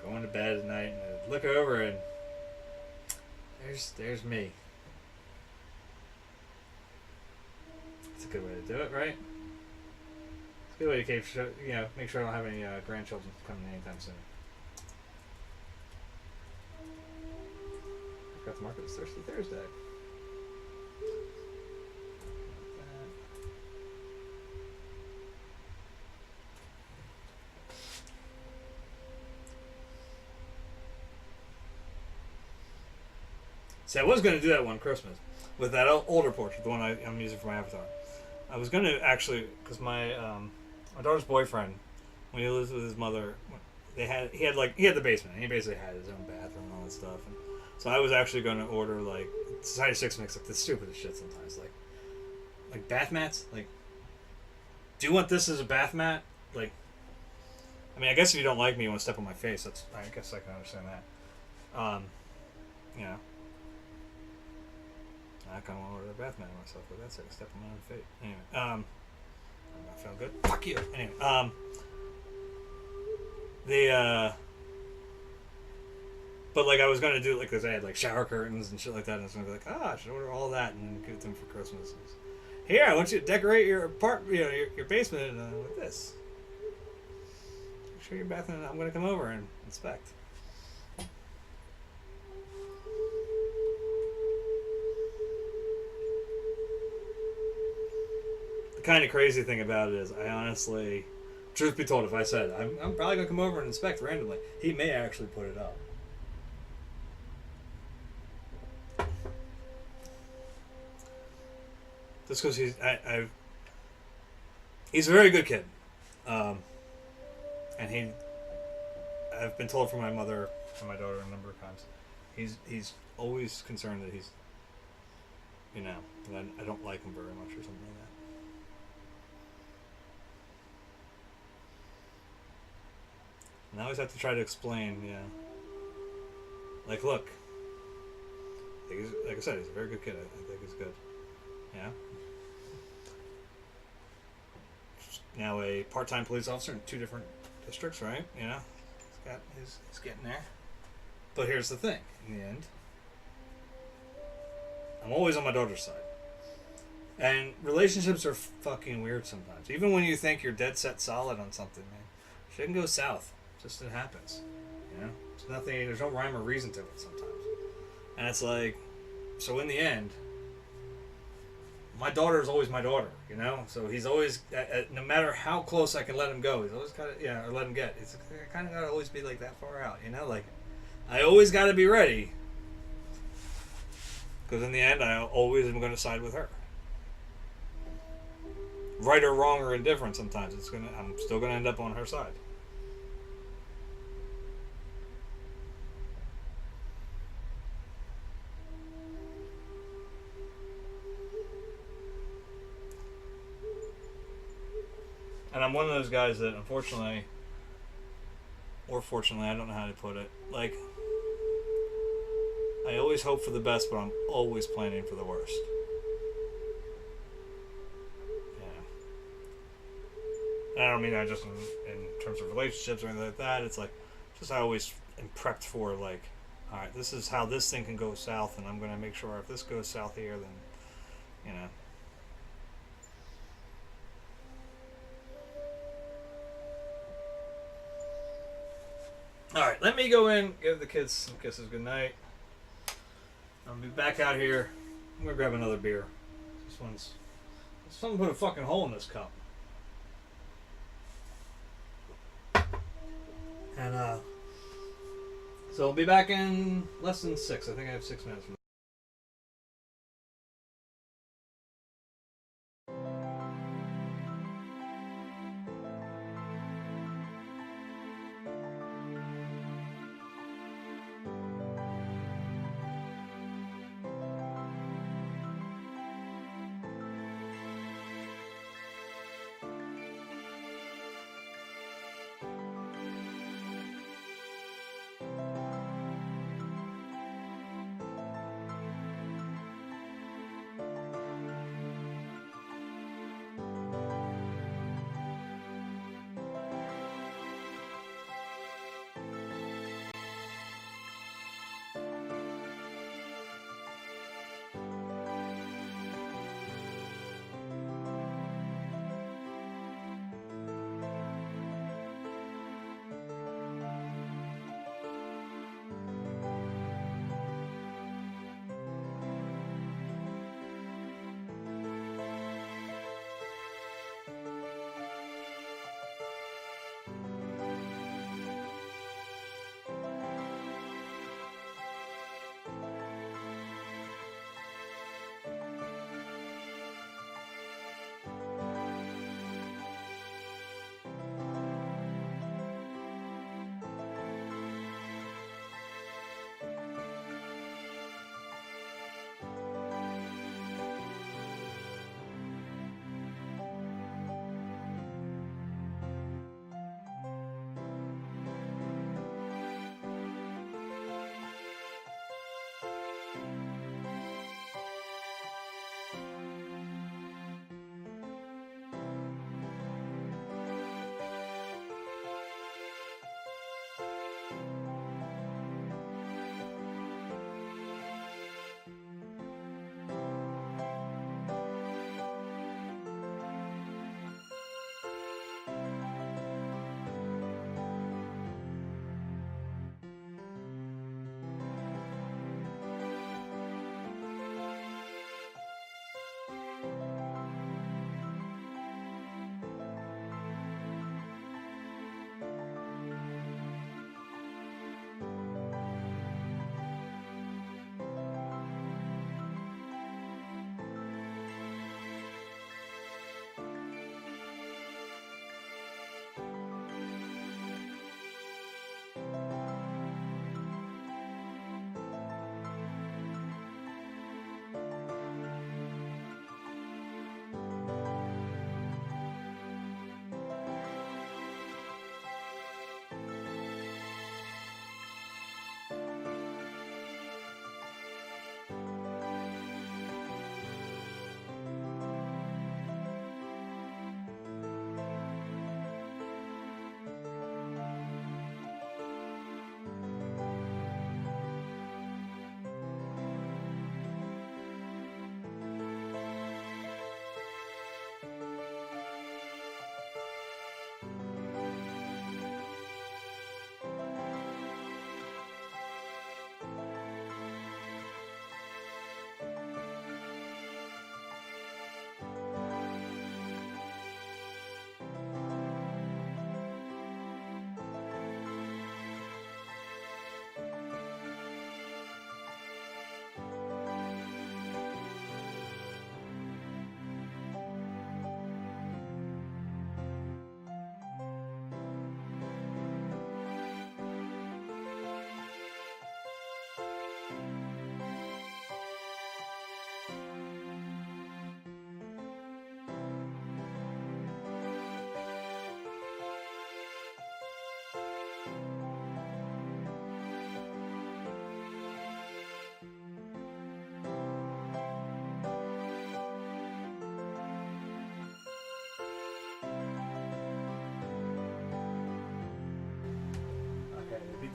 [SPEAKER 1] going to bed at night and look over and there's me. It's a good way to do it, right? It's a good way to keep, you know, make sure I don't have any grandchildren coming anytime soon. I forgot to mark it as Thirsty Thursday. See, I was going to do that one Christmas with that older portrait, the one I'm using for my avatar. I was going to actually, because my daughter's boyfriend, when he lived with his mother, he had the basement. And he basically had his own bathroom and all that stuff. And so I was actually going to order like Society 6 makes like the stupidest shit sometimes, like bath mats. Like, do you want this as a bath mat? Like, I mean, I guess if you don't like me, you want to step on my face. I guess I can understand that. You know. I kind of want to order a bath mat myself, but that's like a step on my own feet. Anyway, I'm not feeling good. Fuck you. Anyway, but like I was gonna do it like because I had like shower curtains and shit like that, and I was gonna be like, I should order all that and give it to them for Christmas. Here, I want you to decorate your apartment, you know, your basement with this. Show your bathroom. I'm gonna come over and inspect. The kind of crazy thing about it is, I honestly, truth be told, if I said I'm probably gonna come over and inspect randomly, he may actually put it up. Just because he's a very good kid, and I've been told from my mother and my daughter a number of times, he's always concerned that he's, you know, that I don't like him very much or something like that. And I always have to try to explain, yeah. Like, look. Like I said, he's a very good kid. I think he's good. Yeah. Now a part-time police officer in 2 different districts, right? You know, he's getting there. But here's the thing. In the end, I'm always on my daughter's side. And relationships are fucking weird sometimes. Even when you think you're dead set solid on something, man, shit can go south. Just it happens, you know. There's no rhyme or reason to it sometimes, and it's like, so in the end, my daughter is always my daughter, you know. So he's always, no matter how close I can let him go, he's always got to, or let him get. It's kind of got to always be like that far out, you know. Like, I always got to be ready, because in the end, I always am going to side with her. Right or wrong or indifferent, sometimes I'm still gonna end up on her side. And I'm one of those guys that, unfortunately, or fortunately, I don't know how to put it, like, I always hope for the best, but I'm always planning for the worst. Yeah. And I don't mean that just in terms of relationships or anything like that. It's like, just I always am prepped for, like, alright, this is how this thing can go south, and I'm going to make sure if this goes south here, then, you know. Alright, let me go in, give the kids some kisses goodnight. I'll be back out here. I'm going to grab another beer. Someone put a fucking hole in this cup. And, so I'll be back in less than 6. I think I have 6 minutes from now.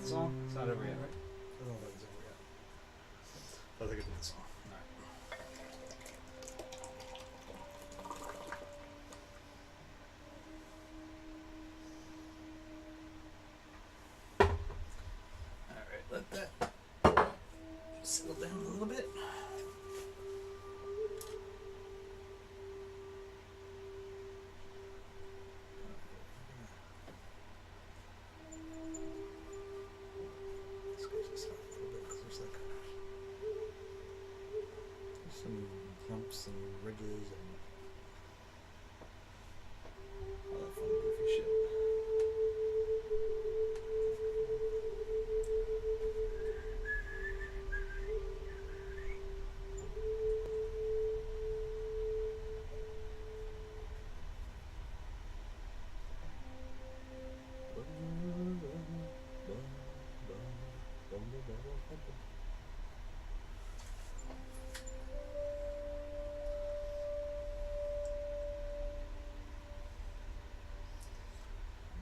[SPEAKER 1] the song? It's not over yet, right? I don't know if it's over yet. I think I did the song. Alright, let that settle down a little bit. Humps and ridges and all that fun goofy shit.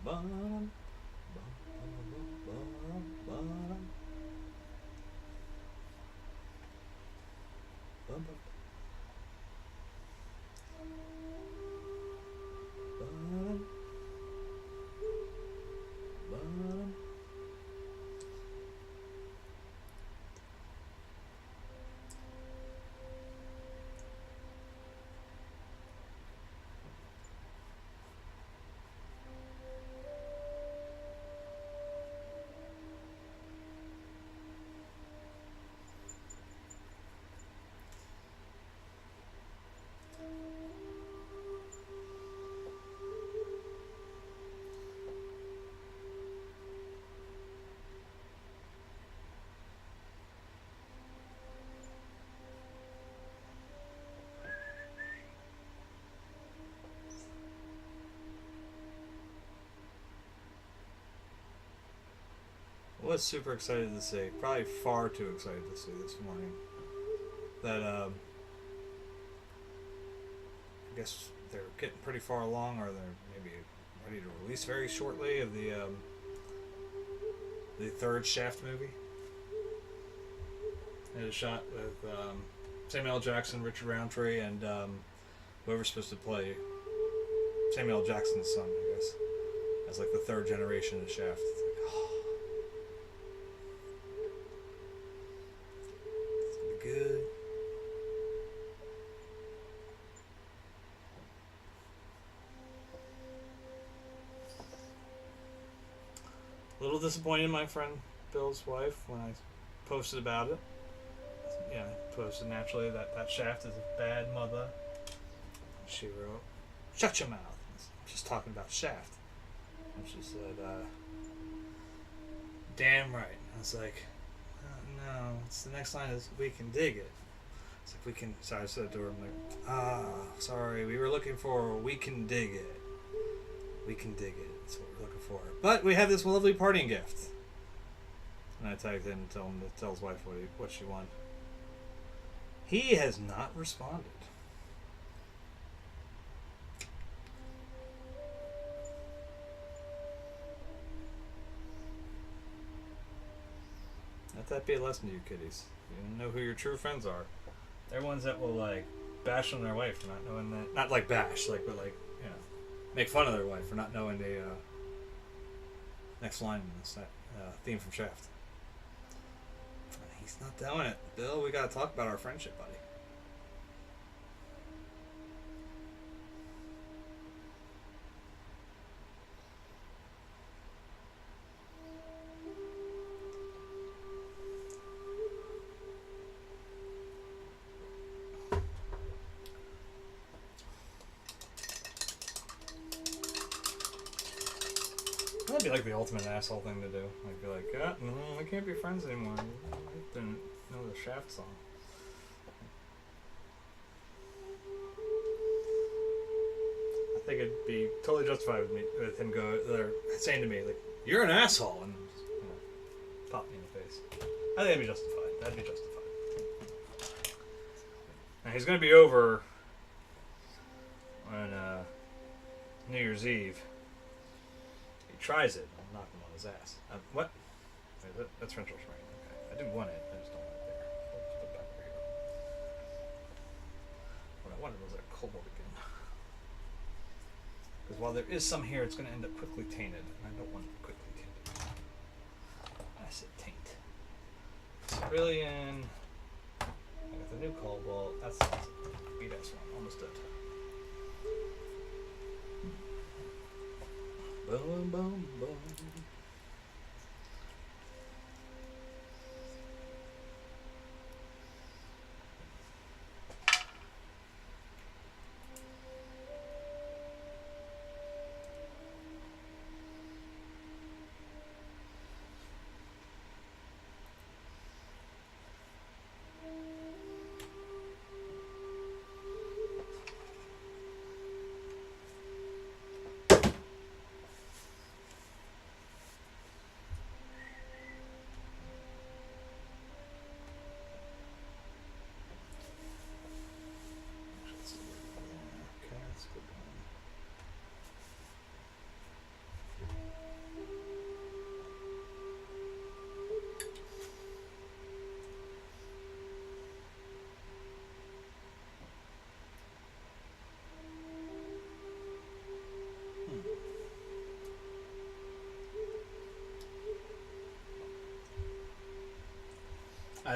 [SPEAKER 1] Bum, was super excited to see, probably far too excited to see this morning, that I guess they're getting pretty far along, or they're maybe ready to release very shortly, of the third Shaft movie. It was shot with Samuel L. Jackson, Richard Roundtree, and whoever's supposed to play Samuel L. Jackson's son, I guess, as like the third generation of Shaft. It's like, oh. It's gonna be good. A little disappointed in my friend Bill's wife when I posted about it. Yeah, I posted naturally that Shaft is a bad mother. She wrote, "Shut your mouth. I'm just talking about Shaft." And she said, "Damn right." I was like, "No, it's the next line is we can dig it." It's like, we can. So I said to her, I'm like, sorry, we were looking for we can dig it. We can dig it. That's what we're looking for. But we have this lovely parting gift. And I tagged him and tell his wife what she wanted. He has not responded. Let that be a lesson to you kiddies. You know who your true friends are. They're ones that will like bash on their wife for not knowing that. Not like bash, like, but like, you know, make fun of their wife for not knowing the next line in this theme from Shaft. He's not doing it. Bill, we gotta talk about our friendship, buddy. That'd be like the ultimate asshole thing to do. Like, be like, no, we can't be friends anymore. I didn't know the Shaft song. I think it'd be totally justified with him saying to me, like, "You're an asshole," and just, you know, pop me in the face. I think that'd be justified. That'd be justified. Now, he's going to be over on New Year's Eve. He tries it, I'll knock him on his ass. What? That's Central Spring. Okay. I do want it. I just don't want it there. I'll just put it back over here. What I wanted was that cobalt again. Because while there is some here, it's going to end up quickly tainted. And I don't want it quickly tainted. I said taint. Cerulean. I got the new cobalt. That's the BS one. Almost dead. Boom, boom, boom.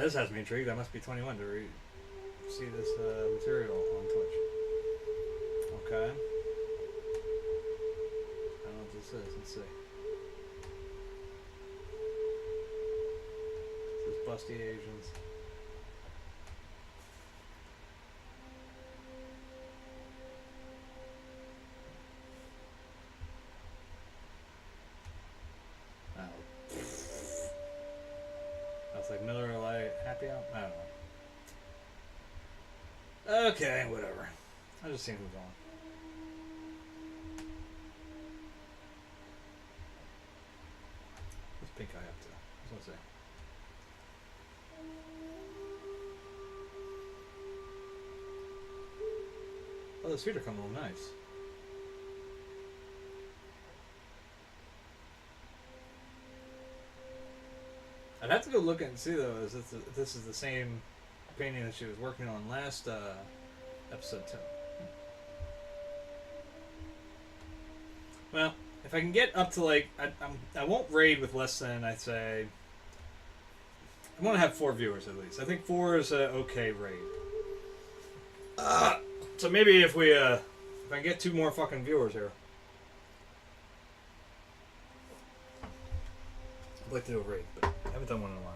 [SPEAKER 1] This has me intrigued. I must be 21 to see this material on Twitch. Okay. I don't know what this is. Let's see. This is Busty Asians. Like Miller Lite Happy Hour? I don't know. Okay, whatever. I'll just see who's on. What's pink eye up to? What's that say? Oh, the feet are coming along nice. I'd have to go look and see though if this is the same painting that she was working on last episode too. Well, if I can get up to like I won't raid with less than I'd say I want to have 4 viewers at least. I think 4 is a okay raid. So maybe if we if I can get 2 more fucking viewers here. I'd like to do a raid, but I haven't done one in a while.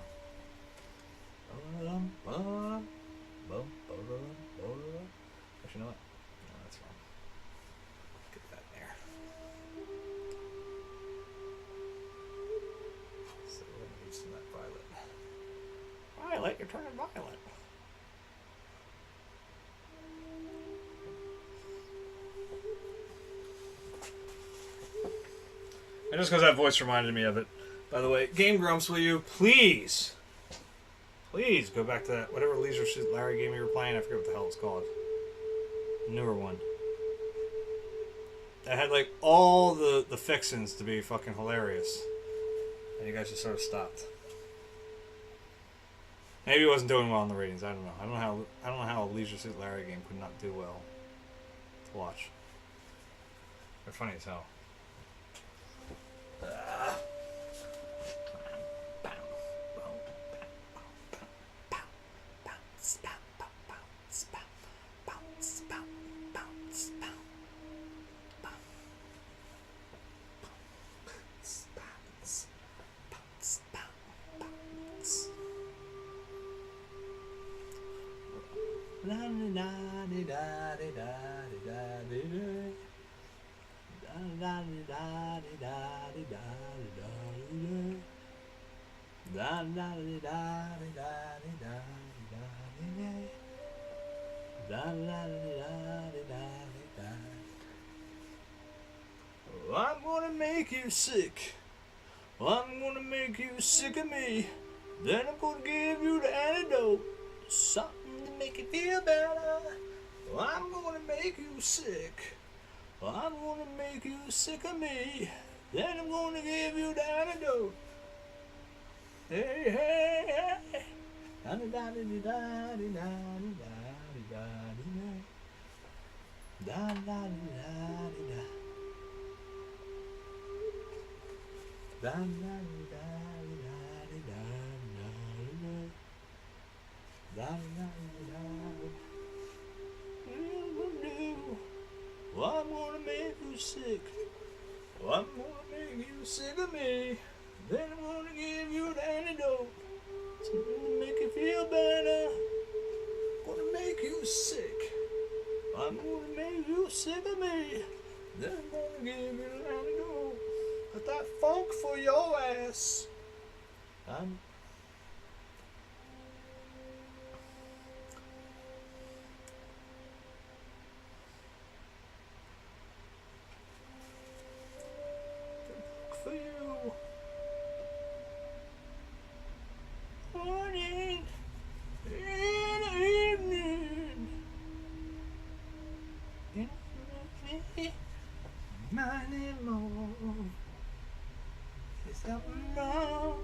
[SPEAKER 1] Actually, you know what? No, that's wrong. Get that in there. So we're going to use some of that violet. Violet, you're turning violet. And just because that voice reminded me of it. By the way, Game Grumps, will you please go back to that, whatever Leisure Suit Larry game you were playing? I forget what the hell it's called. The newer one. That had like all the fixins to be fucking hilarious. And you guys just sort of stopped. Maybe it wasn't doing well in the ratings. I don't know. I don't know how a Leisure Suit Larry game could not do well to watch. They're funny as hell. I'm gonna make you sick. I'm gonna make you sick of me. Then I'm gonna give you the antidote. Something to make you feel better. I'm gonna make you sick. I'm gonna make you sick of me. Then I'm gonna give you the antidote. Hey, hey, hey. Da da da da da da da da da da da da. Da da da da da da da. Well, I'm gonna make you sick. Well, I'm gonna make you sick of me. Then I'm gonna give you the antidote. Something to make you feel better. I'm gonna make you sick. I'm gonna make you sick of me. Then I'm gonna give you the antidote. Got that funk for your ass. I'm for you. Morning and evening. In me, mine more. There's something wrong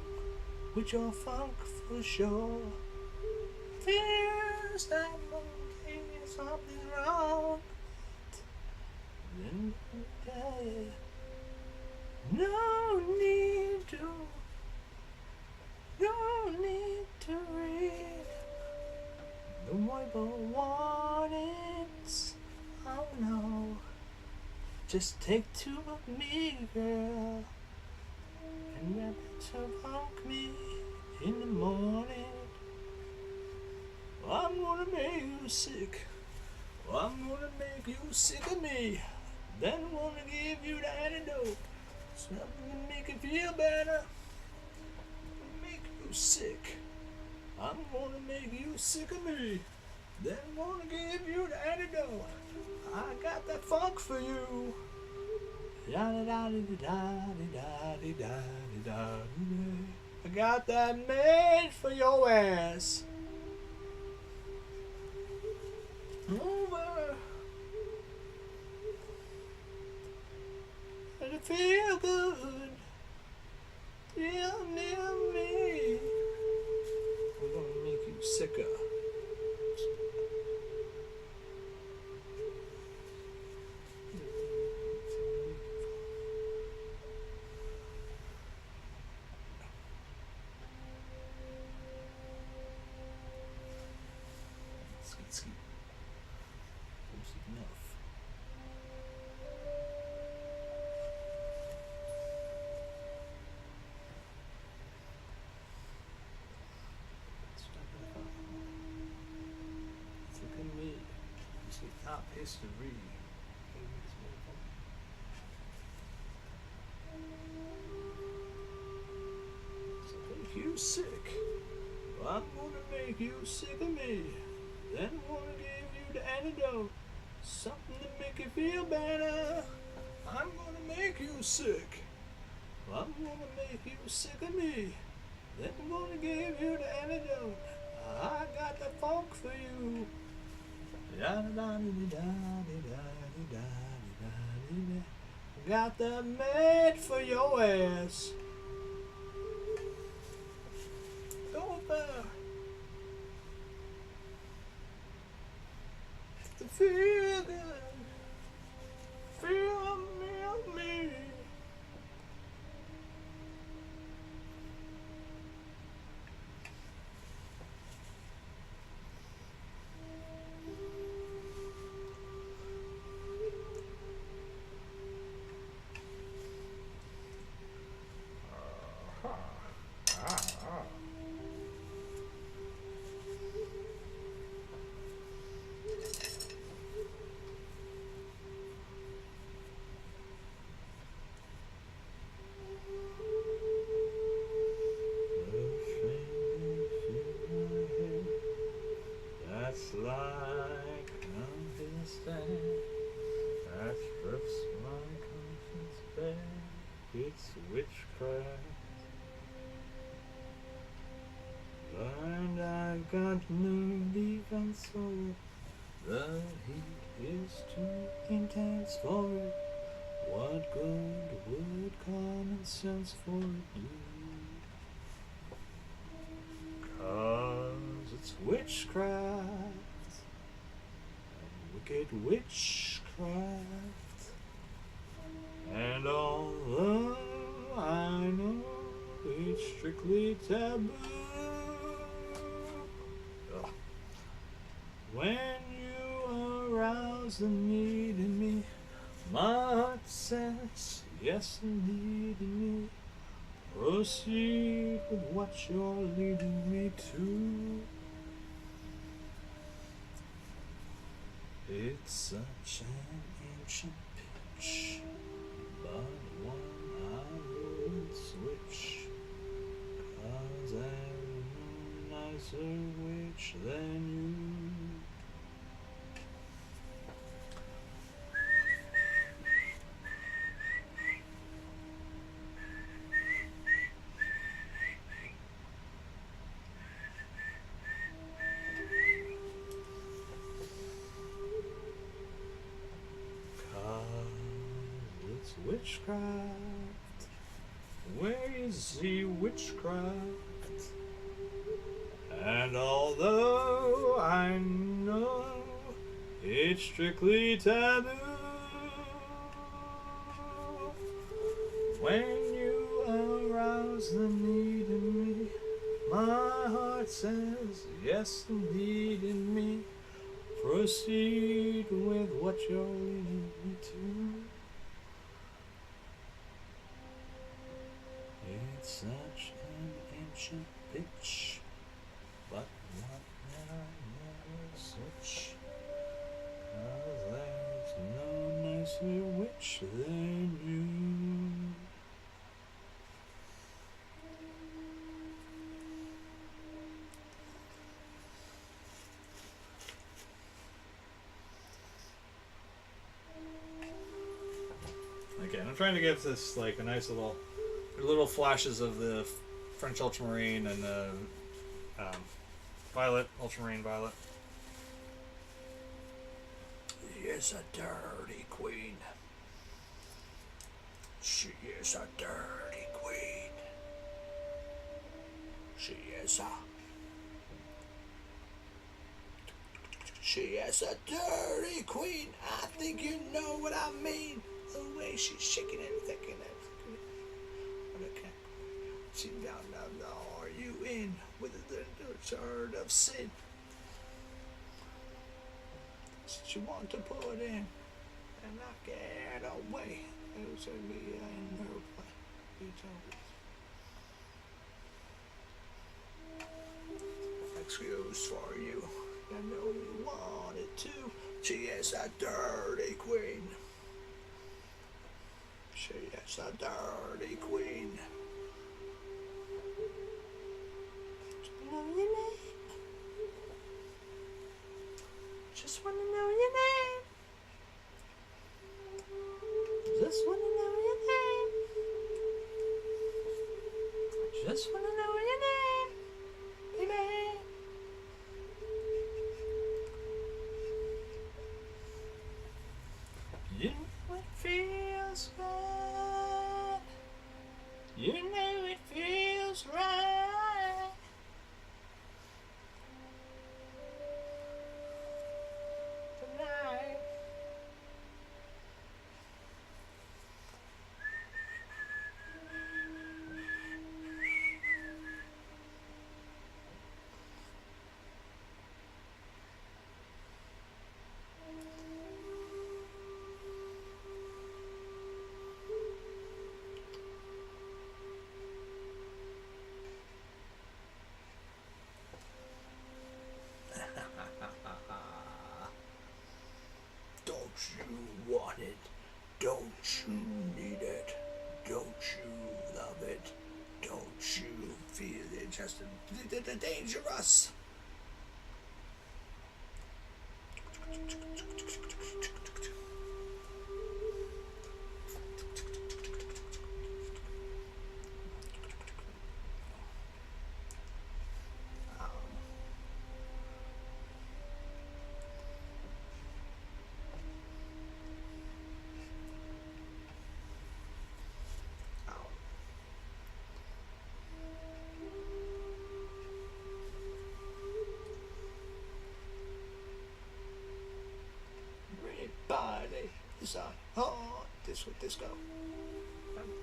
[SPEAKER 1] with your funk for sure. Feels that monkey, something wrong. Then tell you, no need to read the whiteboard warnings. Oh no, just take two of me, girl, and wrap it to funk me in the morning. I'm gonna make you sick. I'm gonna make you sick of me. Then I'm gonna give you the antidote. Something to make you feel better. Make you sick. I'm gonna make you sick of me. Then I'm gonna give you the antidote. I got that funk for you. I got that made for your ass. Over. And it feel good. Feel near me. We're gonna make you sicker. Skeet. Close enough. Look at me. You see top history. So make you sick. Well, I'm gonna make you sick of me. Then I'm gonna give you the antidote. Something to make you feel better. I'm gonna make you sick. Well, I'm gonna make you sick of me. Then I'm gonna give you the antidote. I got the funk for you. Got that made for your ass. Over. To feel good. Feel me. That's like understand. That strips my conscience bare. It's witchcraft. And I've got no defense for it. The heat is too intense for it. What good would common sense for it do? witchcraft, wicked witchcraft. And although I know it's strictly taboo, when you arouse the need in me, my heart says yes indeed in me. Proceed with what you're leading me to. It's such an ancient pitch, but one I would switch, 'cause there's no nicer witch than you. Witchcraft, where you see witchcraft. And although I know it's strictly taboo, when you arouse the need in me, my heart says yes indeed in me. Proceed with what you're leading me to. It's such an ancient pitch, but one that I never switch, 'cause there's no nicer witch than you. Okay, I'm trying to get this like a nice little flashes of the French ultramarine and the violet, ultramarine violet. Yes, a dirty queen. She is a dirty queen. She is a dirty queen. I think you know what I mean. The way she's shaking and thinking and she down, are you in with the dirt of sin? She want to put in and knock it away. It was me in her play. Excuse for you. I know you wanted to. She is a dirty queen. She is a dirty queen. Know your name. Just wanna know your name. Just wanna know your name. Just wanna know your name, baby. You know it feels right. You know it feels right. Don't you want it? Don't you need it? Don't you love it? Don't you feel it just dangerous? this side. Oh, disco, disco,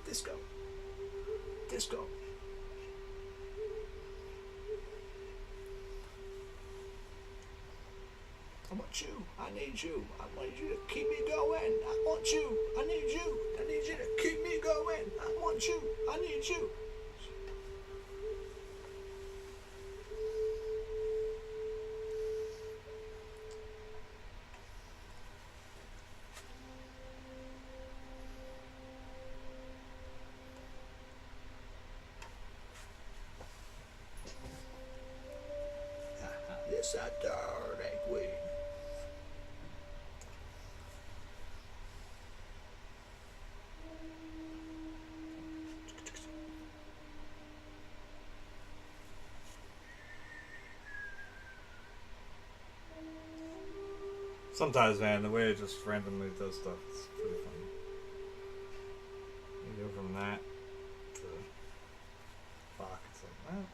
[SPEAKER 1] disco, disco. I want you, I need you, I want you to keep me going. I want you, I need you, I need you to keep me going. I want you, I need you. This a dirty queen. Sometimes, man, the way it just randomly does stuff, it's pretty funny. You go from that to fuck, it's like, well.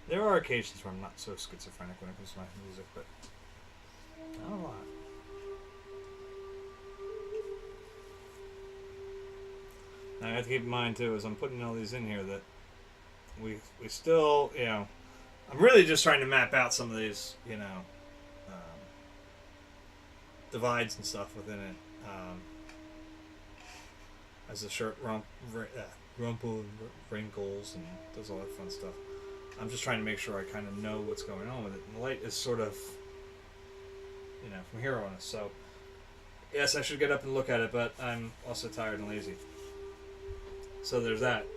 [SPEAKER 1] There are occasions where I'm not so schizophrenic when it comes to my music, but not a lot. Now I have to keep in mind too, as I'm putting all these in here, that we still, you know, I'm really just trying to map out some of these, you know, divides and stuff within it. As the shirt rumple and wrinkles and does all that fun stuff. I'm just trying to make sure I kind of know what's going on with it. And the light is sort of, you know, from here on. So, yes, I should get up and look at it, but I'm also tired and lazy. So there's that.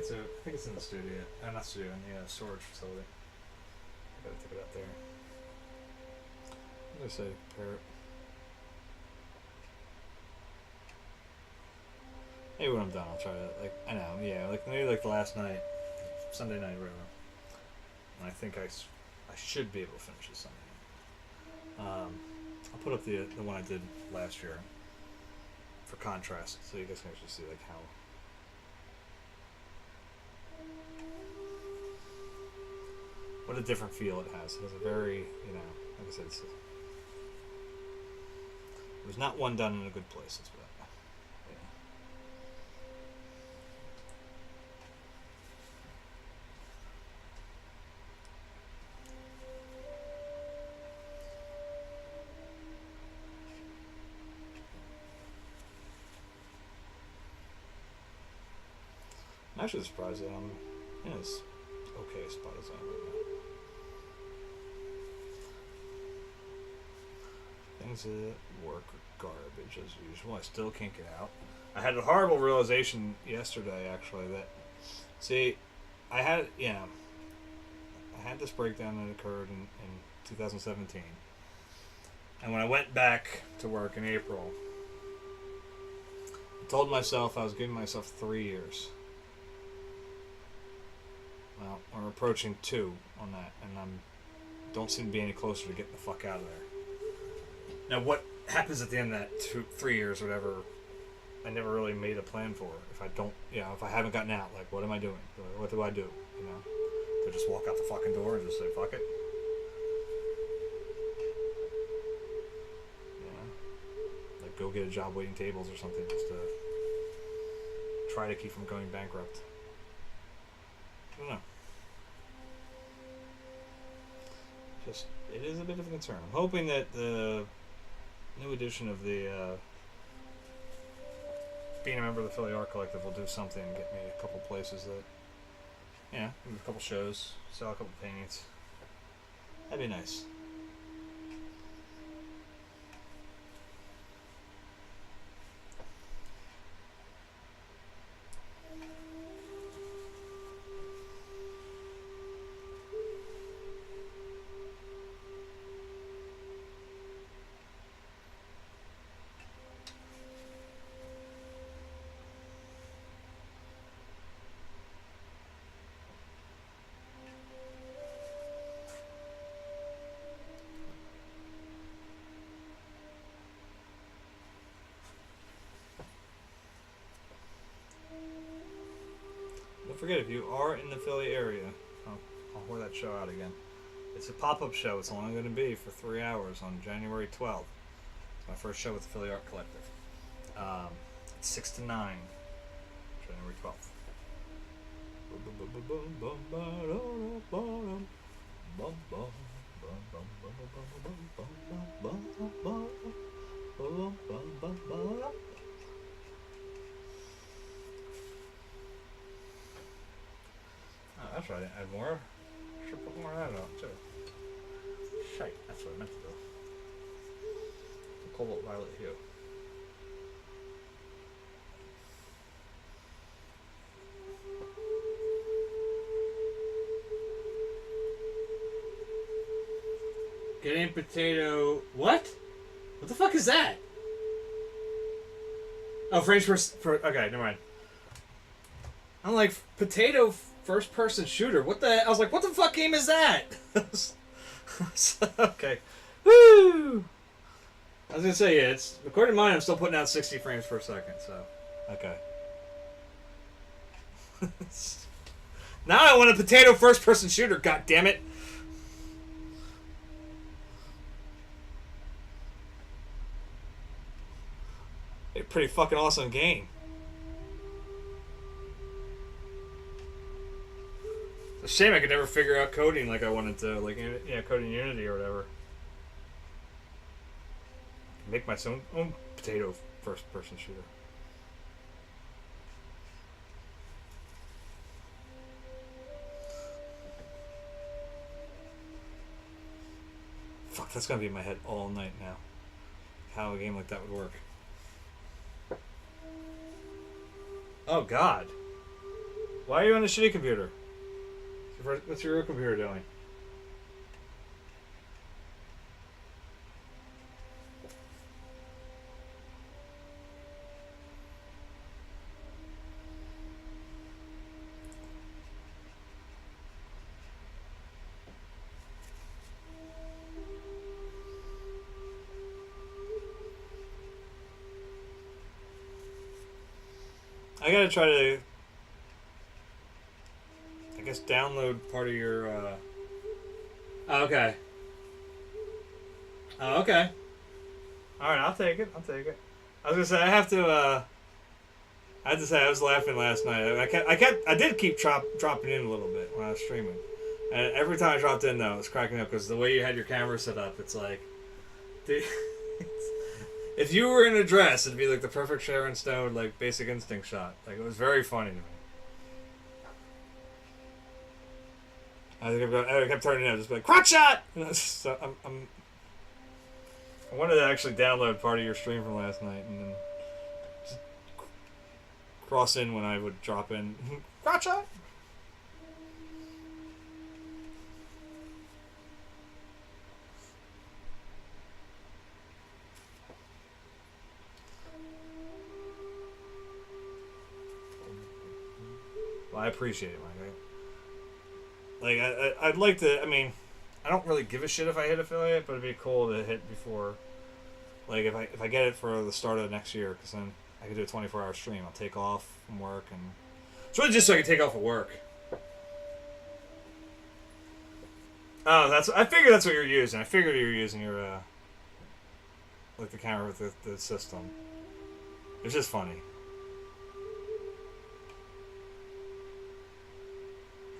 [SPEAKER 1] I think it's in the studio. Not studio, in the storage facility. I gotta take it out there. What did I say? Parrot. Maybe when I'm done, I'll try to, like, I know, yeah, like, maybe like the last night, Sunday night, whatever. And I think I should be able to finish it Sunday night. I'll put up the one I did last year for contrast, so you guys can actually see, like, how. What a different feel it has. It has a very, you know, like I said, it was not one done in a good place. It's what, I'm actually surprised that I'm in as okay a spot as I am right now. Things at work are garbage as usual. I still can't get out. I had a horrible realization yesterday, actually, that, see, I had this breakdown that occurred in 2017. And when I went back to work in April, I told myself I was giving myself 3 years. Well, we're approaching 2 on that, and don't seem to be any closer to getting the fuck out of there. Now, what happens at the end of that 3 years, or whatever, I never really made a plan for. If I don't, you know, if I haven't gotten out, like, what am I doing? What do I do? You know, do I just walk out the fucking door and just say, fuck it? You know, like, go get a job waiting tables or something, just to try to keep from going bankrupt. I don't know. Just, it is a bit of a concern. I'm hoping that the new edition of the being a member of the Philly Art Collective will do something and get me a couple places that, yeah, a couple shows, sell a couple paintings. That'd be nice. forget, if you are in the Philly area, I'll pour that show out again. It's a pop-up show. It's only going to be for 3 hours on January 12th. It's my first show with the Philly Art Collective. It's 6 to 9, January 12th. Oh, that's right. Add more. Should put more of that out too. Shite. That's what I meant to do. The cobalt violet hue. Getting potato. What? What the fuck is that? Oh, frames for. Okay, never mind. I'm like, potato first person shooter. What the? I was like, what the fuck game is that? Okay. Woo! I was gonna say, yeah, it's. According to mine, I'm still putting out 60 frames per second, so. Okay. Now I want a potato first person shooter, god damn it! A pretty fucking awesome game. It's a shame I could never figure out coding like I wanted to, like, yeah, coding Unity or whatever. Make my own potato first-person shooter. Fuck, that's gonna be in my head all night now. How a game like that would work. Oh god. Why are you on a shitty computer? What's your real computer doing? I gotta try to, I guess, download part of your, Oh, okay. Oh, okay. Alright, I'll take it. I was gonna say, I have to say, I was laughing last night. I did keep dropping in a little bit when I was streaming. And every time I dropped in, though, I was cracking up, because the way you had your camera set up, it's like, dude, if you were in a dress, it'd be like the perfect Sharon Stone, like, Basic Instinct shot. Like, it was very funny to me. I kept turning it out, just like, crotch shot! So I wanted to actually download part of your stream from last night and then just cross in when I would drop in. Crotch shot! Well, I appreciate it, Mike. Like, I'd like to, I mean, I don't really give a shit if I hit affiliate, but it'd be cool to hit before, like, if I get it for the start of next year, because then I can do a 24-hour stream. I'll take off from work, and it's really just so I can take off of work. Oh, I figured that's what you're using. I figured you were using your, like, the camera with the system. It's just funny.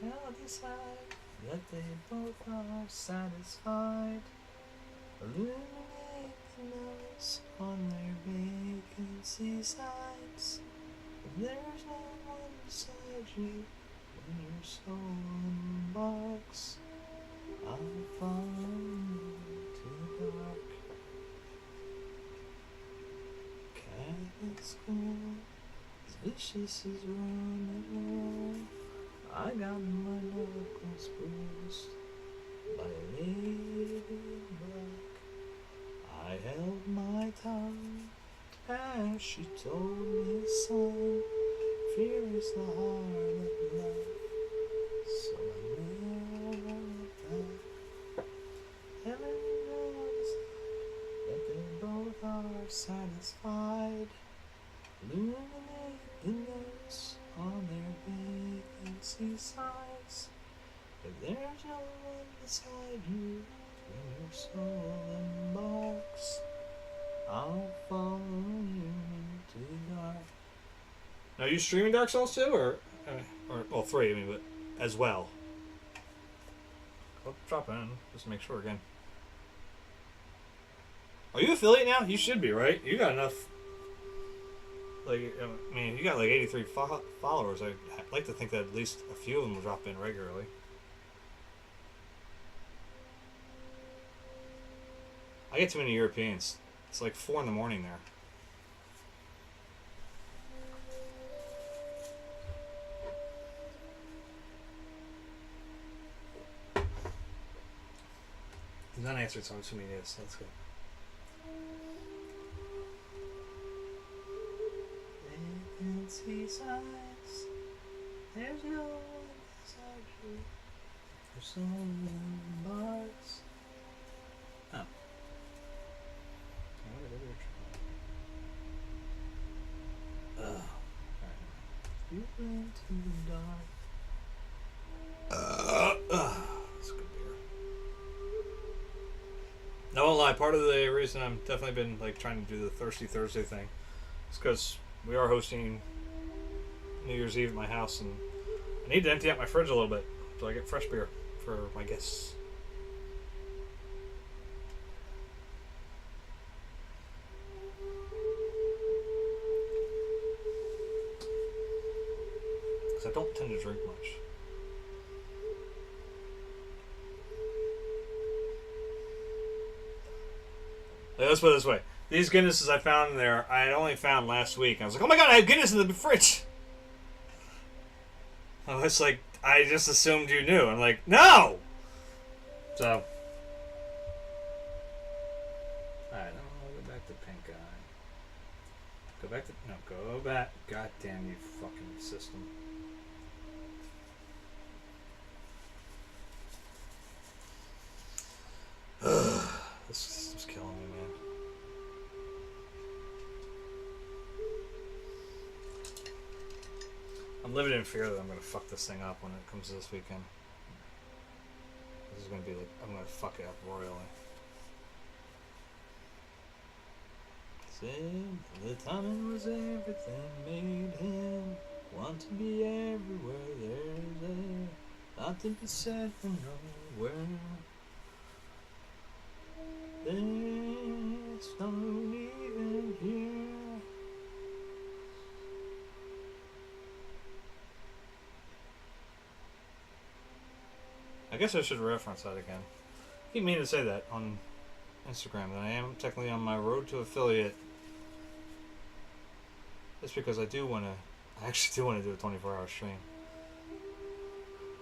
[SPEAKER 1] I'll decide that they both are satisfied. Illuminate the notes on their vacancy sides. If there's no one beside you when your soul embarks, I'll follow you to the dark. Cat at school, as vicious as running. I got my knuckles bruised by a lady in black. I held my tongue as she told me, son, fear is the heart of love. So I never went back. Heaven knows that they both are satisfied. Illuminate the notes on their vacancy see signs, but there's no one beside you. When your soul embarks, I'll follow you into the dark. Now, are you streaming Dark Souls 2 or well, 3, I mean, but as well? I'll drop in, just to make sure again. Are you affiliate now? You should be, right? You got enough. Like, I mean, you got like 83 followers. I'd like to think that at least a few of them will drop in regularly. I get too many Europeans. It's like 4 in the morning there. He's not answered, so I'm assuming it is. So that's good. And see signs. There's no one beside you. There's someone in Mars. Oh. Alright. You went to the dark. That's a good beer. No, I won't lie. Part of the reason I'm definitely been like trying to do the Thirsty Thursday thing is because we are hosting New Year's Eve at my house, and I need to empty out my fridge a little bit so I get fresh beer for my guests. Because I don't tend to drink much. Let's put it this way. These Guinnesses I found in there, I had only found last week. I was like, oh my god, I have Guinness in the fridge! I was like, I just assumed you knew. I'm like, no! So. Alright, I'll go back to pink eye. Go back to. No, go back. God damn you fucking system. This system's killing me, man. I'm living in fear that I'm gonna fuck this thing up when it comes this weekend. This is gonna be like, I'm gonna fuck it up royally. Said the timing was everything, made him want to be everywhere. There's a lot to be said from nowhere. There's no even here. I guess I should reference that again. I keep meaning to say that on Instagram, that I am technically on my road to affiliate. Just because I actually do want to do a 24-hour stream.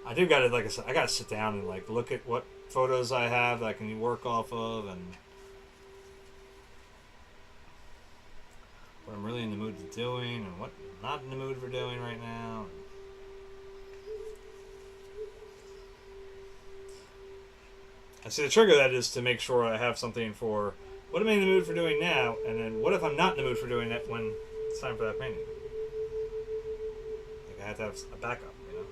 [SPEAKER 1] I do gotta, like I said, I gotta sit down and like look at what photos I have that I can work off of, and what I'm really in the mood for doing, and what I'm not in the mood for doing right now. I see the trigger of that is to make sure I have something for what am I in the mood for doing now, and then what if I'm not in the mood for doing that when it's time for that painting. Like I have to have a backup, you know.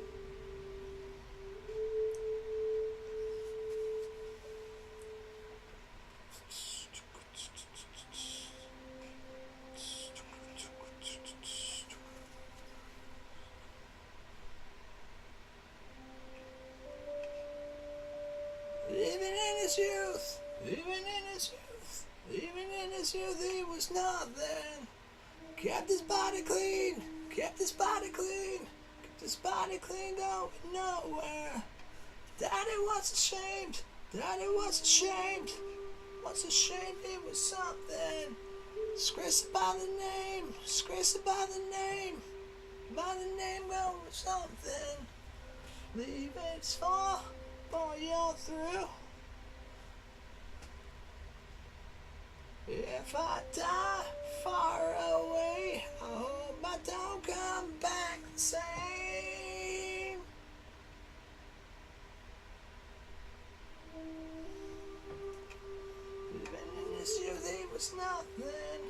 [SPEAKER 1] He was not then. Kept his body clean, kept his body clean, kept his body clean, going nowhere. Daddy was ashamed, Daddy was ashamed, was ashamed he was something. Disgraced by the name, disgraced by the name going with something. Leave it far, boy, you're through. If I die far away, I hope I don't come back the same. Living in this youth, he was nothing.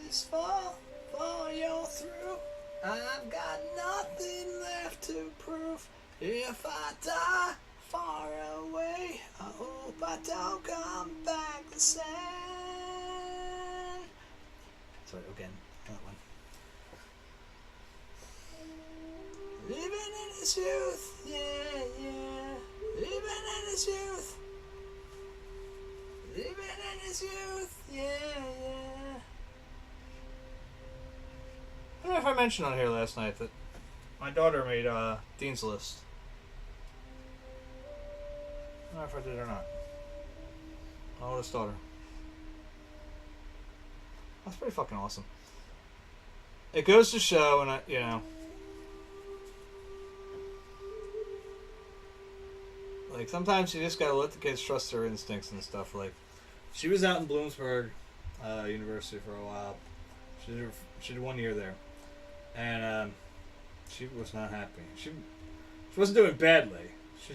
[SPEAKER 1] this fall you're through. I've got nothing left to prove. If I die far away, I hope I don't come back the same. Sorry, again, that one. Living in his youth, yeah, yeah. Living in his youth. Living in his youth, yeah, yeah. I don't know if I mentioned on here last night that my daughter made Dean's List. I don't know if I did or not. My oldest daughter. That's pretty fucking awesome. It goes to show, and you know, like sometimes you just gotta let the kids trust their instincts and stuff. Like, she was out in Bloomsburg University for a while. She did 1 year there, and she was not happy. She wasn't doing badly. She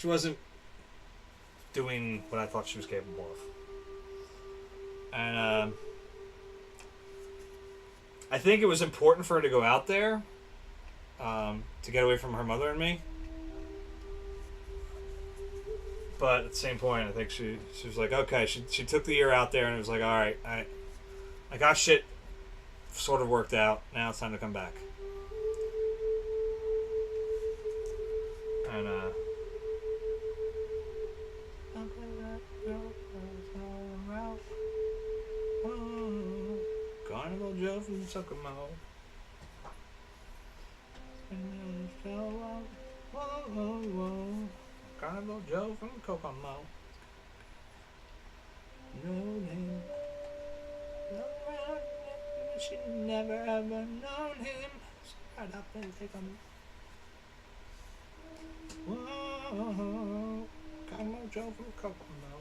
[SPEAKER 1] wasn't doing what I thought she was capable of. And I think it was important for her to go out there to get away from her mother and me. But at the same point, I think she was like, okay, she took the year out there and it was like, all right, I got shit sort of worked out. Now it's time to come back. And Carnival Joe from Suckermo. Carnival Joe from Kokomo. No name. She never ever known him. Right up and take on. Whoa, Carnival Joe from Kokomo.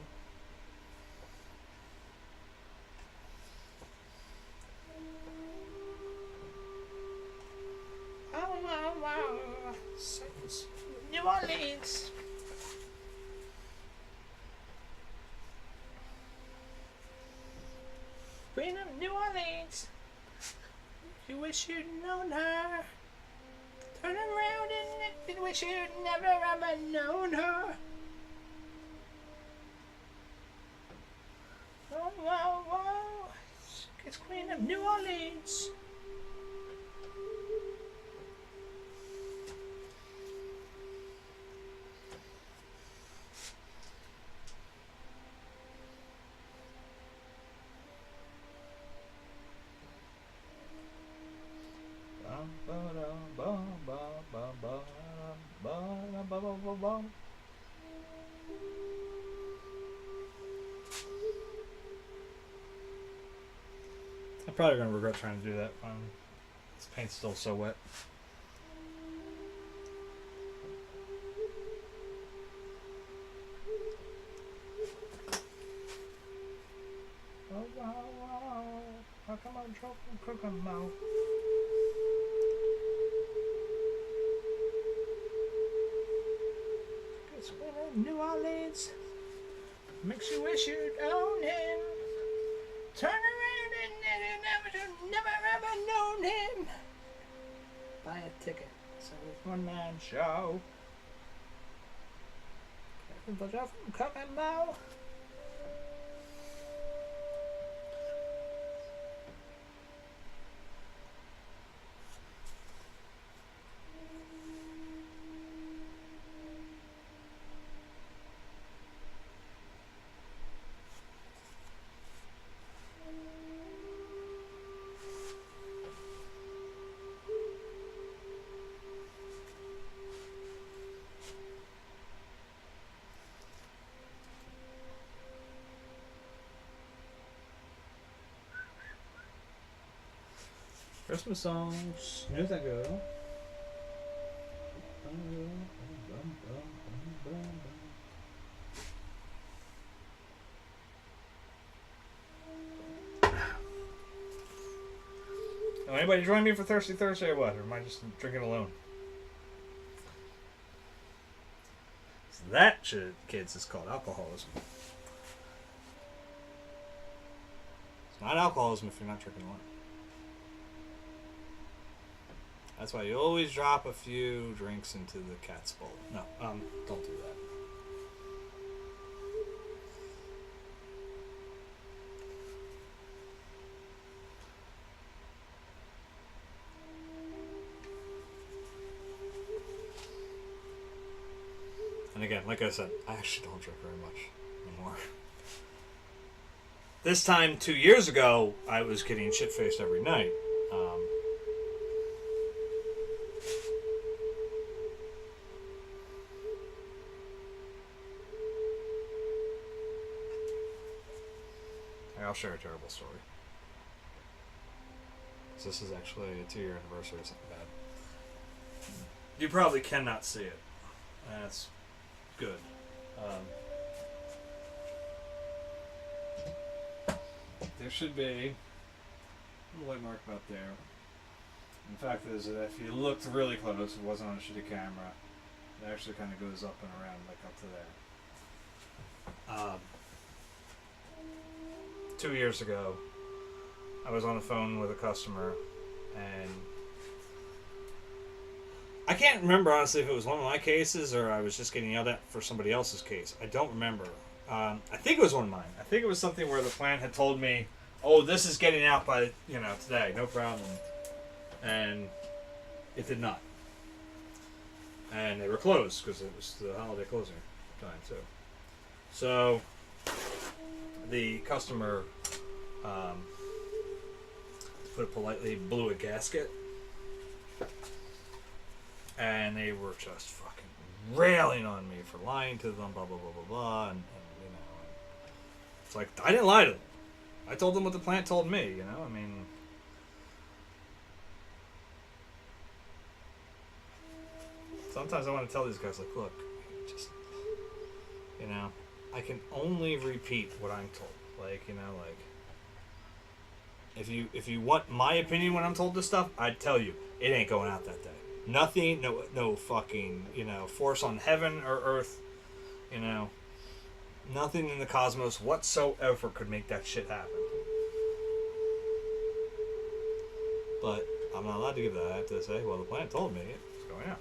[SPEAKER 1] Oh, Saints. New Orleans. Queen of New Orleans. You wish you'd known her. Turn around and you wish you'd never ever known her. Oh, whoa, whoa. It's Queen of New Orleans. I'm probably going to regret trying to do that. This paint's still so wet. Oh, wow, wow. How come I'm choking cooking now? It's when New Orleans makes you wish you'd own him. Turn around and never ever known him. Buy a ticket. So it's one-man show. But I'm coming now. Christmas songs. Here they go. Oh, anybody join me for Thirsty Thursday or what? Or am I just drinking alone? So that shit, kids, is called alcoholism. not alcoholism if you're not drinking wine. That's why you always drop a few drinks into the cat's bowl. No, don't do that. And again, like I said, I actually don't drink very much anymore. This time, 2 years ago, I was getting shit-faced every night. I'll share a terrible story. This is actually a 2-year anniversary or something bad. You probably cannot see it. That's good. There should be a little white mark about there. In fact, is that if you looked really close, it wasn't on a shitty camera, it actually kind of goes up and around, like up to there. 2 years ago, I was on the phone with a customer, and I can't remember honestly if it was one of my cases or I was just getting yelled at for somebody else's case. I don't remember. I think it was one of mine. I think it was something where the plant had told me, "Oh, this is getting out by today, no problem," and it did not. And they were closed because it was the holiday closing time too. So the customer, to put it politely, blew a gasket. And they were just fucking railing on me for lying to them, blah, blah, blah, blah, blah. And it's like, I didn't lie to them. I told them what the plant told me, I mean. Sometimes I want to tell these guys, like, look, just, I can only repeat what I'm told. Like, if you want my opinion when I'm told this stuff, I'd tell you, it ain't going out that day. Nothing, no fucking, force on heaven or earth, nothing in the cosmos whatsoever could make that shit happen. But I'm not allowed to give that. I have to say, well, the plant told me it's going out.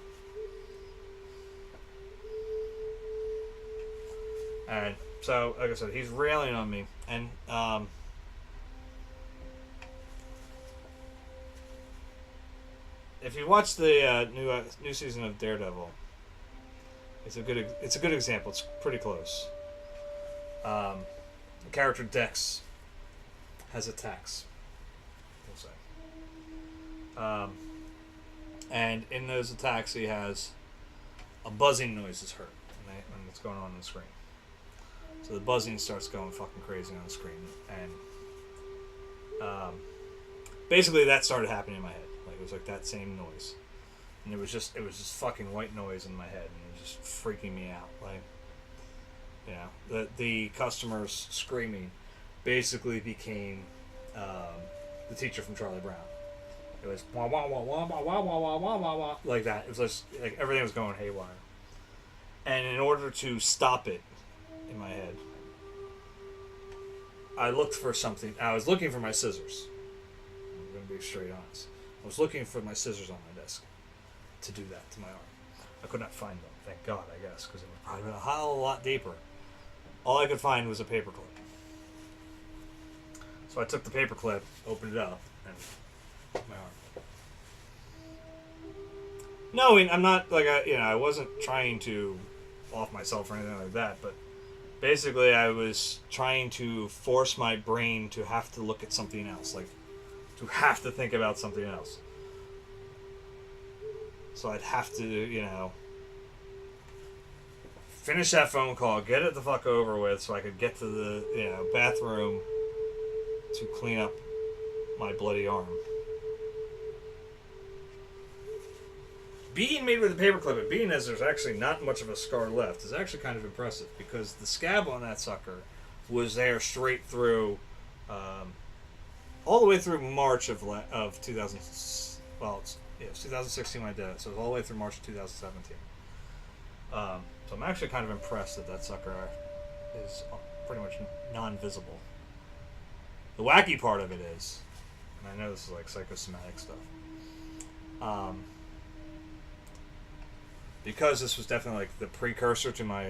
[SPEAKER 1] And so, like I said, he's railing on me, and if you watch the new season of Daredevil, it's a good example. It's pretty close. The character Dex has attacks, we'll say, and in those attacks he has a buzzing noise is heard when it's going on the screen. So the buzzing starts going fucking crazy on the screen, and basically that started happening in my head. Like it was like that same noise, and it was just fucking white noise in my head, and it was just freaking me out. Like, the customers screaming basically became the teacher from Charlie Brown. It was wah wah wah wah wah wah wah wah wah wah wah like that. It was just like everything was going haywire, and in order to stop it in my head, I looked for something. I was looking for my scissors. I'm going to be straight honest. I was looking for my scissors on my desk to do that to my arm. I could not find them. Thank God, I guess, because it would probably been a whole lot deeper. All I could find was a paper clip. So I took the paper clip, opened it up, and my arm. Knowing I'm not like I wasn't trying to off myself or anything like that, but basically I was trying to force my brain to have to look at something else, like to have to think about something else. So I'd have to, finish that phone call, get it the fuck over with, so I could get to the, bathroom to clean up my bloody arm. Being made with a paperclip, and being as there's actually not much of a scar left, is actually kind of impressive, because the scab on that sucker was there straight through, all the way through March of 2000. Well, it's 2016 when I did it, so it was all the way through March of 2017. So I'm actually kind of impressed that sucker is pretty much non-visible. The wacky part of it is, and I know this is like psychosomatic stuff, because this was definitely like the precursor to my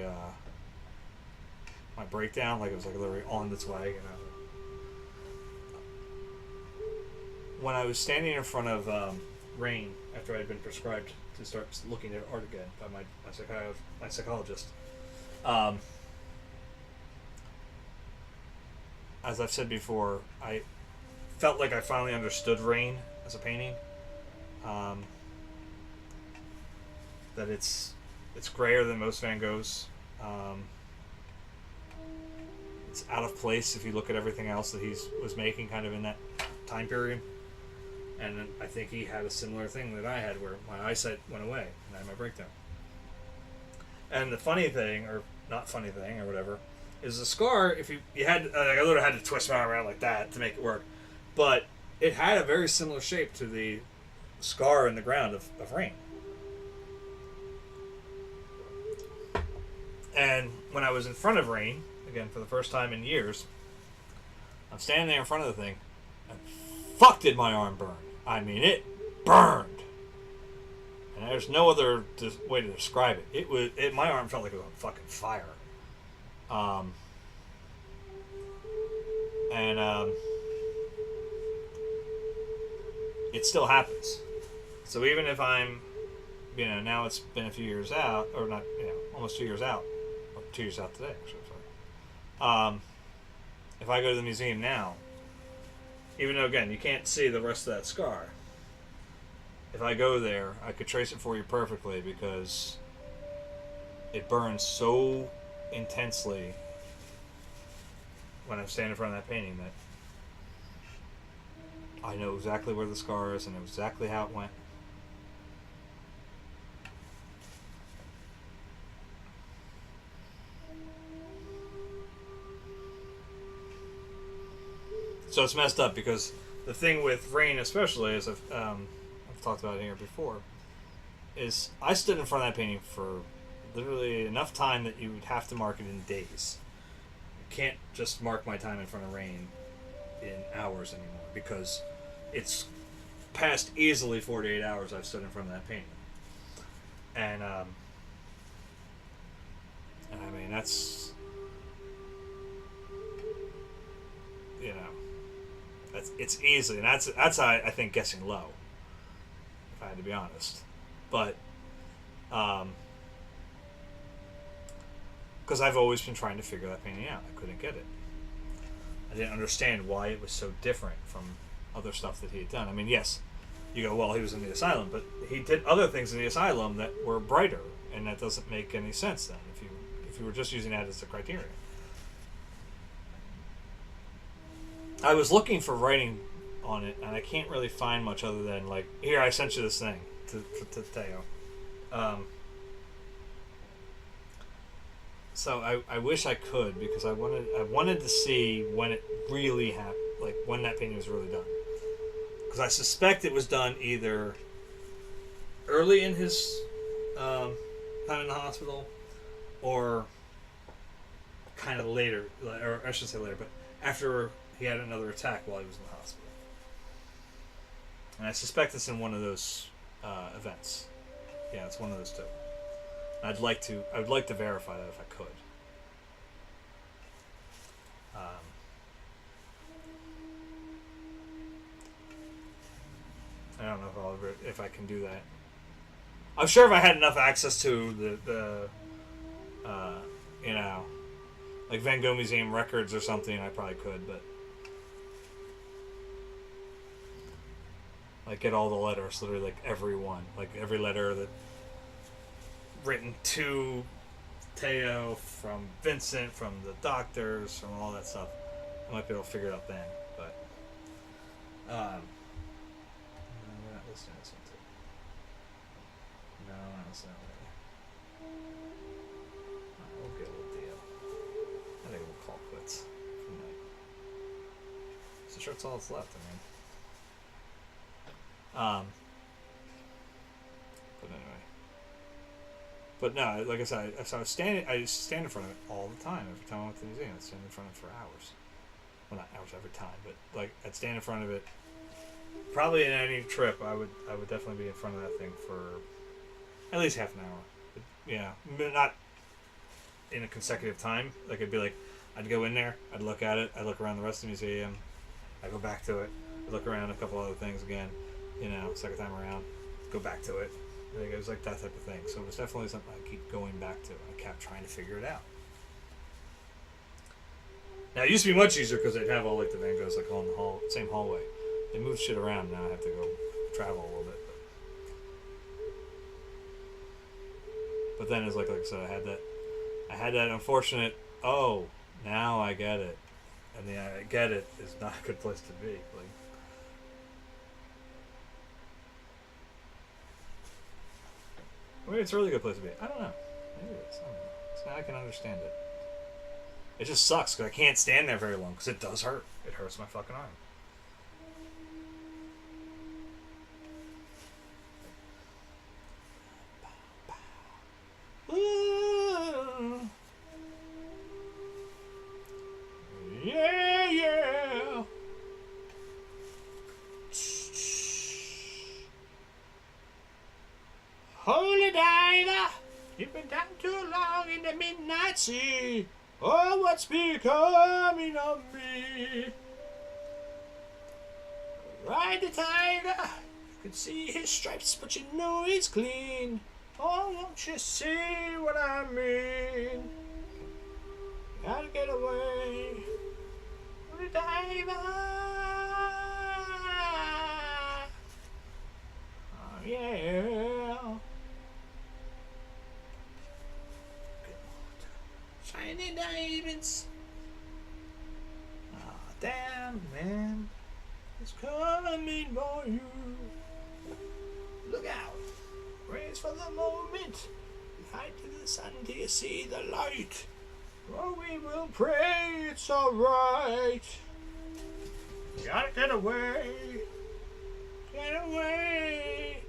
[SPEAKER 1] my breakdown. Like it was like literally on its way, you know. When I was standing in front of Rain after I had been prescribed to start looking at art again by my psychologist, as I've said before, I felt like I finally understood Rain as a painting. That it's grayer than most Van Goghs. It's out of place if you look at everything else that he was making kind of in that time period. And I think he had a similar thing that I had where my eyesight went away and I had my breakdown. And the funny thing, or not funny thing, or whatever, is the scar, if you had, I literally had to twist my arm around like that to make it work. But it had a very similar shape to the scar in the ground of Rain. And when I was in front of Rain, again for the first time in years, I'm standing there in front of the thing, and fuck did my arm burn. I mean, it burned. And there's no other way to describe it. My arm felt like it was on fucking fire. It still happens. So even if I'm, you know, now it's been a few years out, or not, you know, almost 2 years out, or 2 years out today, actually, sorry. If I go to the museum now, even though, again, you can't see the rest of that scar, if I go there, I could trace it for you perfectly because it burns so intensely when I'm standing in front of that painting that I know exactly where the scar is and know exactly how it went. So it's messed up because the thing with Rain especially, as I've talked about it here before, is I stood in front of that painting for literally enough time that you would have to mark it in days. You can't just mark my time in front of Rain in hours anymore because it's past easily 48 hours I've stood in front of that painting. And I mean, that's, you know, it's easily, and that's I think guessing low, if I had to be honest. But because I've always been trying to figure that painting out, I couldn't get it. I didn't understand why it was so different from other stuff that he had done. I mean, yes, you go, well, he was in the asylum, but he did other things in the asylum that were brighter, and that doesn't make any sense then if you were just using that as a criteria. I was looking for writing on it, and I can't really find much other than, like, here, I sent you this thing to Teo. So I wish I could, because I wanted to see when it really happened, like when that painting was really done. Because I suspect it was done either early in his time in the hospital, or kind of later, or I should say later, but after he had another attack while he was in the hospital. And I suspect it's in one of those events. Yeah, it's one of those two. I would like to verify that if I could. I don't know if I can do that. I'm sure if I had enough access to the you know, like Van Gogh Museum records or something, I probably could, but like get all the letters, literally like every one, like every letter that written to Teo from Vincent, from the doctors, from all that stuff. I might be able to figure it out then, but we're not listening to this one too. No, we're not listening to that. We'll get a little deal. I think we'll call quits for the night. So sure, it's all that's left. I mean, but anyway. But no, like I said, I stand in front of it all the time. Every time I went to the museum, I'd stand in front of it for hours. well, not hours every time, but like I'd stand in front of it. Probably in any trip, I would definitely be in front of that thing for at least half an hour. But, yeah, not in a consecutive time. Like it'd be like I'd go in there, I'd look at it, I'd look around the rest of the museum, I'd go back to it, I'd look around a couple other things again. You know, second time around, go back to it. Like, it was like that type of thing. So it was definitely something I keep going back to. I kept trying to figure it out. Now it used to be much easier because they'd have all like the Van Goghs like on the same hallway. They moved shit around. Now I have to go travel a little bit. But then it's like I said, I had that unfortunate. Oh, now I get it, and the I get it is not a good place to be. Like. Maybe it's a really good place to be. I don't know. Maybe it is. I don't know. So now I can understand it. It just sucks because I can't stand there very long because it does hurt. It hurts my fucking arm. Ooh. Yeah, yeah. Holy diver, you've been down too long in the midnight sea. Oh, what's becoming of me? Ride the tiger, you can see his stripes, but you know he's clean. Oh, won't you see what I mean? Gotta get away. Holy diver. Oh, yeah. Shiny diamonds. Ah, damn, man. It's coming for you. Look out. Race for the moment. Hide to the sun till you see the light. Oh, we will pray it's alright. Gotta get away. Get away.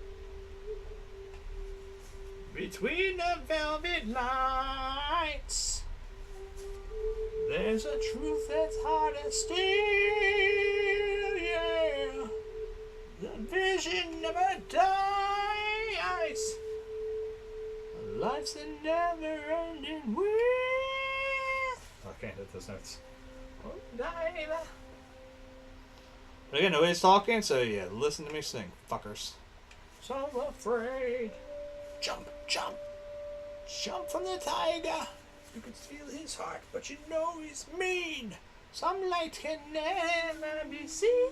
[SPEAKER 1] Between the velvet lights, there's a truth that's hard to steal, yeah. The vision never dies. Life's a never-ending wheel. Oh, I can't hit those notes. Oh, diver. But again, nobody's talking, so yeah, listen to me sing, fuckers. So afraid. Jump, jump, jump from the tiger. You can feel his heart, but you know he's mean. Some light can never be seen.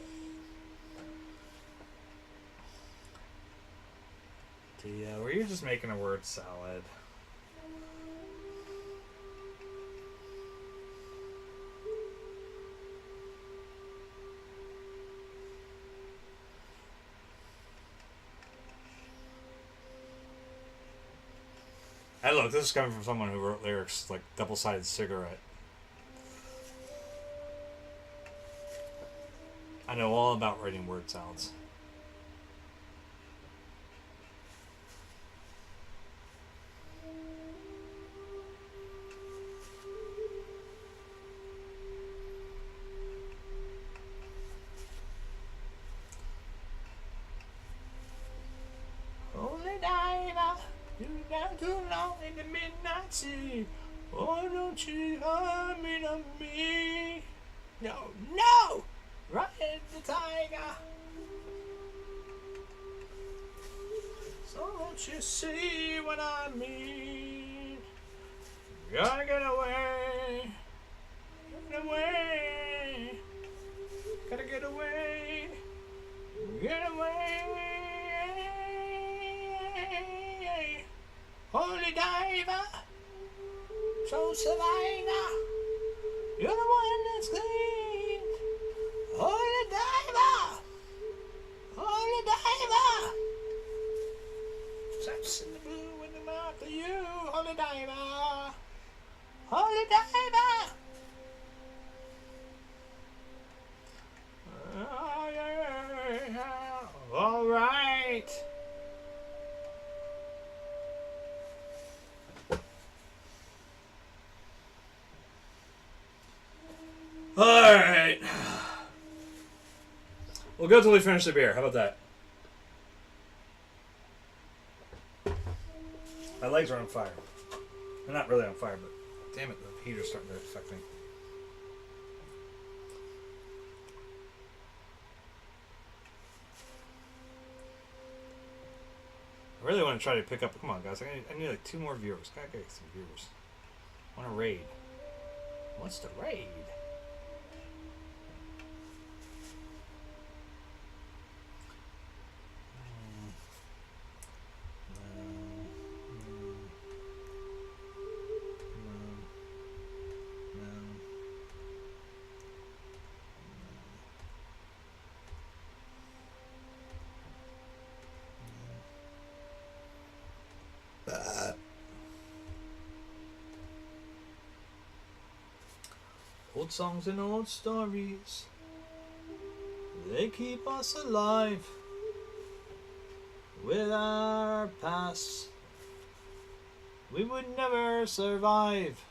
[SPEAKER 1] Were you just making a word salad? Hey, look, this is coming from someone who wrote lyrics like Double-Sided Cigarette. I know all about writing word salads. Holy diver, you're down too long in the midnight sea. Oh, don't you harm me to me. No, no! Ride the tiger. So don't you see what I mean? Gotta get away. Get away. Gotta get away. Get away. Holy diver. So survivor. You're the one that's clean. Holy diver. Holy diver. Steps in the blue in the mouth for you. Holy diver. Holy diver. Oh, yeah. All right. All right. go till we finish the beer. How about that? My legs are on fire. They're not really on fire, but damn it, the heater's starting to affect me. I really want to try to pick up. Come on, guys. I need like 2 more viewers. Gotta get some viewers. I want to raid. What's the raid? Old songs and old stories, they keep us alive with our past. We would never survive.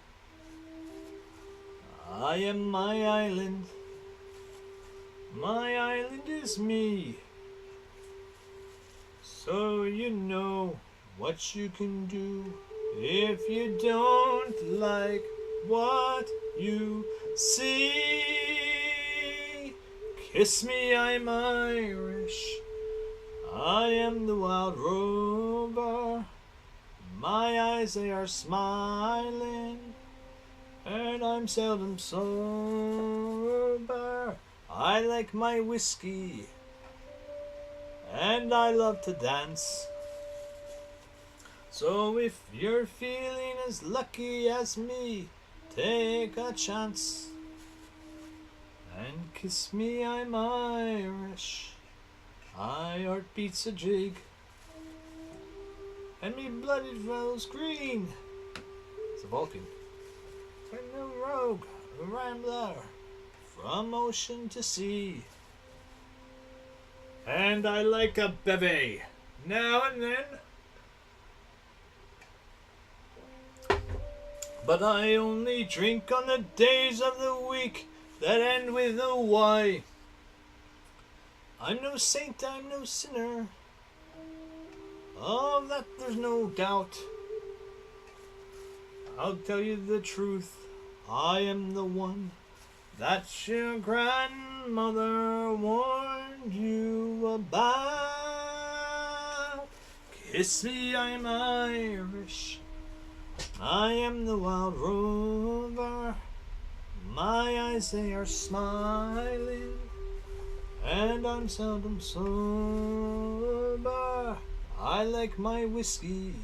[SPEAKER 1] I am my island. My island is me. So you know what you can do if you don't like what you see. Kiss me, I'm Irish. I am the wild rover. My eyes, they are smiling, and I'm seldom sober. I like my whiskey, and I love to dance. So if you're feeling as lucky as me, take a chance and kiss me, I'm Irish. My heart beats a jig, and me blood it flows green. It's a Vulcan. I'm a rogue, a rambler, from ocean to sea. And I like a bevy now and then. But I only drink on the days of the week that end with a Y. I'm no saint, I'm no sinner. Of that there's no doubt. I'll tell you the truth, I am the one that your grandmother warned you about. Kiss me, I'm Irish. I am the wild rover. My eyes, they are smiling, and I'm seldom sober. I like my whiskey,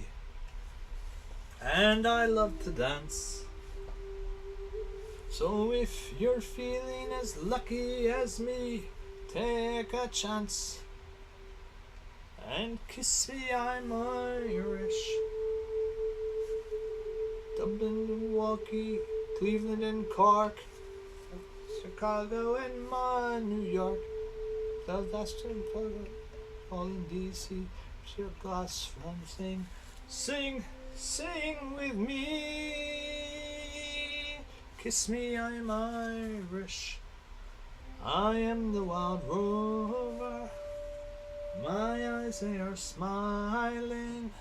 [SPEAKER 1] and I love to dance. So if you're feeling as lucky as me, take a chance and kiss me, I'm Irish. Dublin, Milwaukee, Cleveland and Cork, Chicago and New York, Southwestern Florida, all in DC. Your glass from sing with me. Kiss me, I'm Irish. I am the wild rover. My eyes, they are smiling,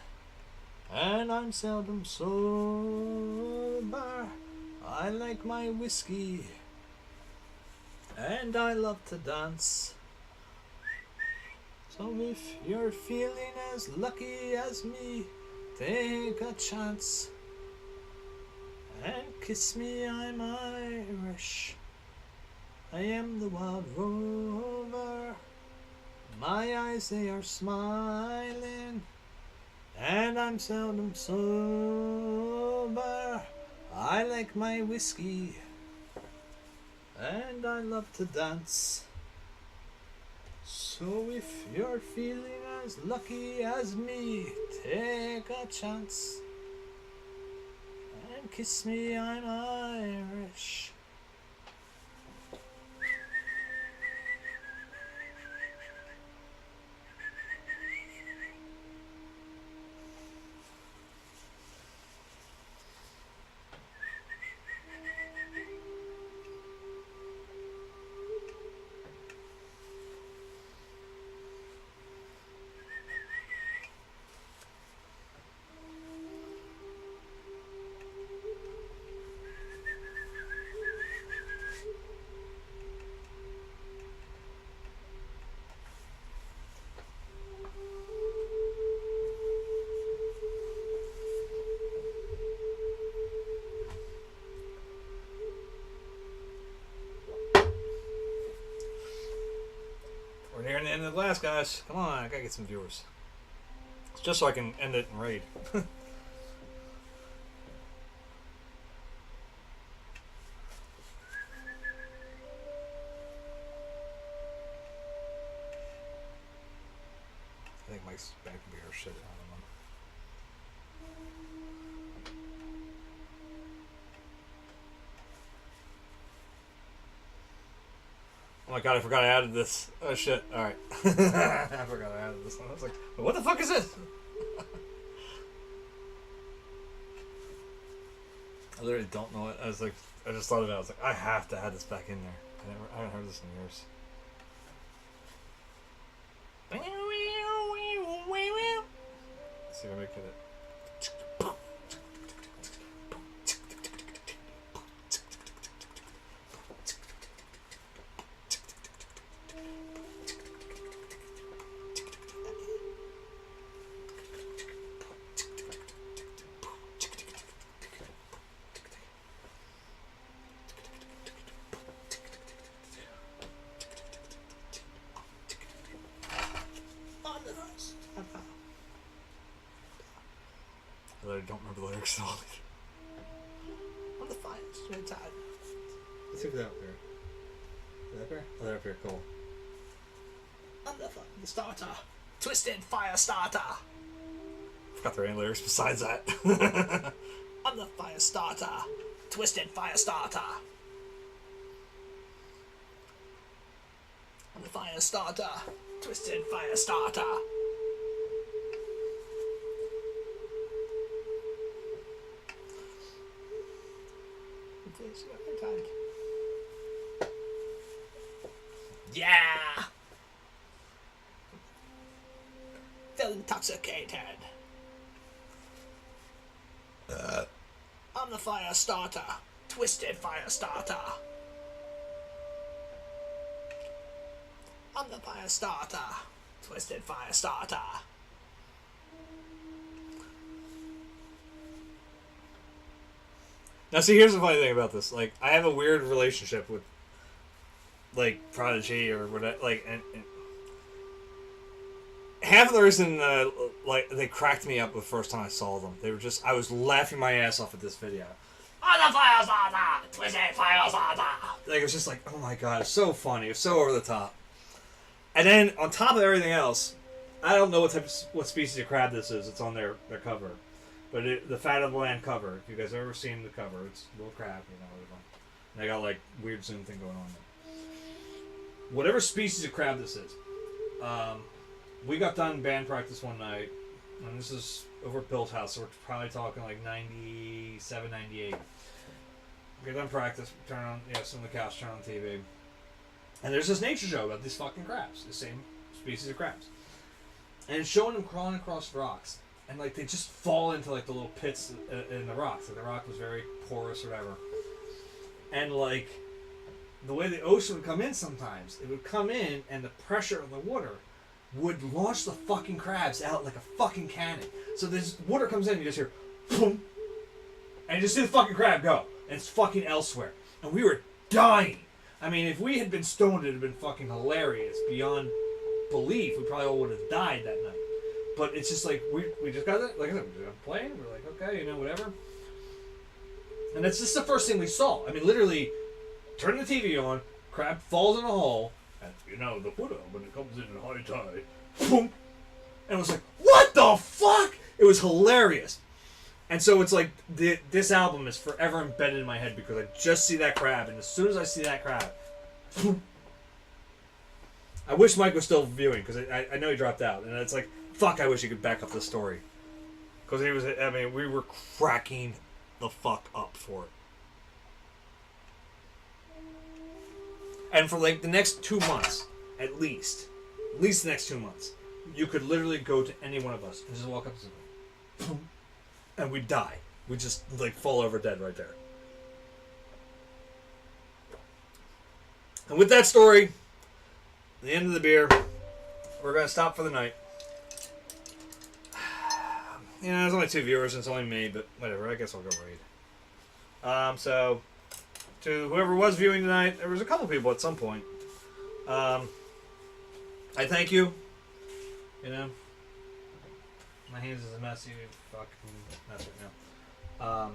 [SPEAKER 1] and I'm seldom sober. I like my whiskey, and I love to dance. So if you're feeling as lucky as me, take a chance and kiss me, I'm Irish. I am the wild rover. My eyes, they are smiling, and I'm seldom sober. I like my whiskey, and I love to dance. So if you're feeling as lucky as me, take a chance and kiss me, I'm Irish. the glass, guys. Come on, I gotta get some viewers. It's just so I can end it and raid. I think Mike's back beer shit. I don't know. Oh my god, I forgot I added this. Oh shit, alright. I forgot I added this one. I was like, what the fuck is this? I literally don't know it. I was like, I just thought of it. I was like, I have to add this back in there. I haven't heard this in years. Let's see if I make it. I don't remember the lyrics at all. I'm the finest, you're tired. Let's see if they're up here. Are they up here? Oh, they're up here, cool. I'm the starter. Twisted fire starter. Forgot there are any lyrics besides that. I'm the fire starter. Twisted fire starter. I'm the fire starter. Twisted fire starter. Yeah! Feel intoxicated. I'm the fire starter. Twisted fire starter. I'm the fire starter. Twisted fire starter. Now, see, here's the funny thing about this. Like, I have a weird relationship with, like, Prodigy or whatever. Like, and half of the reason, like, they cracked me up the first time I saw them. They were just, I was laughing my ass off at this video. On the fire starter! Twisted fire starter! Like, it was just like, oh my god, it's so funny. It's so over the top. And then, on top of everything else, I don't know what species of crab this is. It's on their cover. But the Fat of the Land cover, if you guys have ever seen the cover, it's a little crab, you know, and they got like weird zoom thing going on there. Whatever species of crab this is, we got done band practice one night, and this is over at Bill's house, so we're probably talking like 97, 98. We got done practice, turn on, sit on the couch, turn on the TV, and there's this nature show about these fucking crabs, the same species of crabs, and it's showing them crawling across rocks. And, like, they just fall into, like, the little pits in the rocks. Like, the rock was very porous or whatever. And, like, the way the ocean would come in sometimes, it would come in and the pressure of the water would launch the fucking crabs out like a fucking cannon. So this water comes in and you just hear, boom, and you just see the fucking crab go. And it's fucking elsewhere. And we were dying. I mean, if we had been stoned, it would have been fucking hilarious. Beyond belief, we probably all would have died that night. But it's just like, we just got that, like I said, we were playing, we're like, okay, whatever. And that's just the first thing we saw. I mean, literally, turn the TV on, crab falls in a hole, and the water, when it comes in high tide, boom, and it was like, what the fuck? It was hilarious. And so it's like, this album is forever embedded in my head because I just see that crab, and as soon as I see that crab, boom. I wish Mike was still viewing, because I know he dropped out, and it's like, fuck, I wish he could back up the story. Because we were cracking the fuck up for it. And for like the next 2 months, at least the next 2 months, you could literally go to any one of us and just walk up to somebody, and we'd die. We'd just like fall over dead right there. And with that story, the end of the beer, we're going to stop for the night. There's only 2 viewers and it's only me, but whatever, I guess I'll go raid. So, to whoever was viewing tonight, there was a couple people at some point. I thank you. You know, my hands is a mess. You fucking mess right now.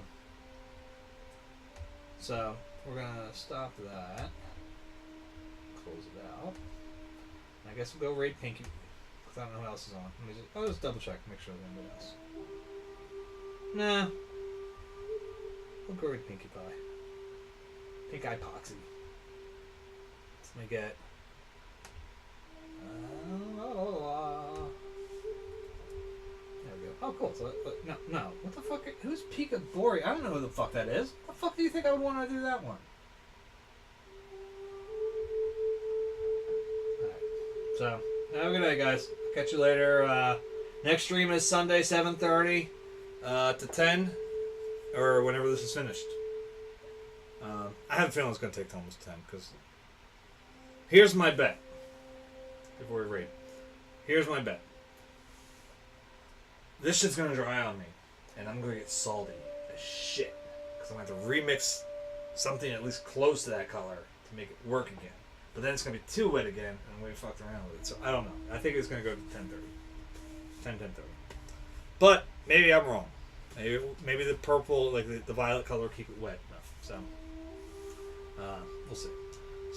[SPEAKER 1] So we're gonna stop that. Close it out. I guess we'll go raid Pinky. Cause I don't know who else is on. I'll just double check, make sure there's anybody else. Nah. We'll go raid Pinkie Pie. Pink Eye Poxy. Let me get. There we go. Oh, cool. So, no. What the fuck? Who's Pika Bori? I don't know who the fuck that is. What the fuck do you think I would want to do that one? Alright. So, have a good night, guys. Catch you later. Next stream is Sunday, 7:30 to 10, or whenever this is finished. I have a feeling it's going to take almost 10, because here's my bet. Before we read. Here's my bet. This shit's going to dry on me, and I'm going to get salty as shit, because I'm going to have to remix something at least close to that color to make it work again. But then it's going to be too wet again, and I'm going to be fucked around with it. So I don't know. I think it's going to go to 10:30. 10:30. But maybe I'm wrong. Maybe the purple, like the violet color, will keep it wet enough. So we'll see.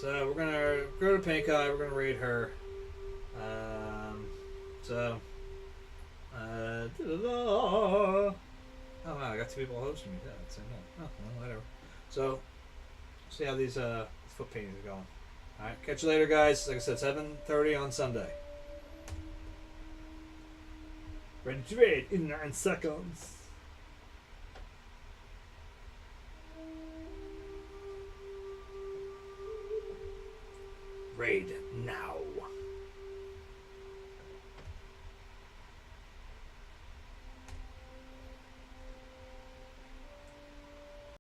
[SPEAKER 1] So we're gonna go to Pink Eye. We're gonna raid her. Oh wow, I got 2 people hosting me. Yeah, that's no. Oh, well, whatever. So see how these foot paintings are going. All right, catch you later, guys. Like I said, 7:30 on Sunday. Ready to raid in 9 seconds. Raid now.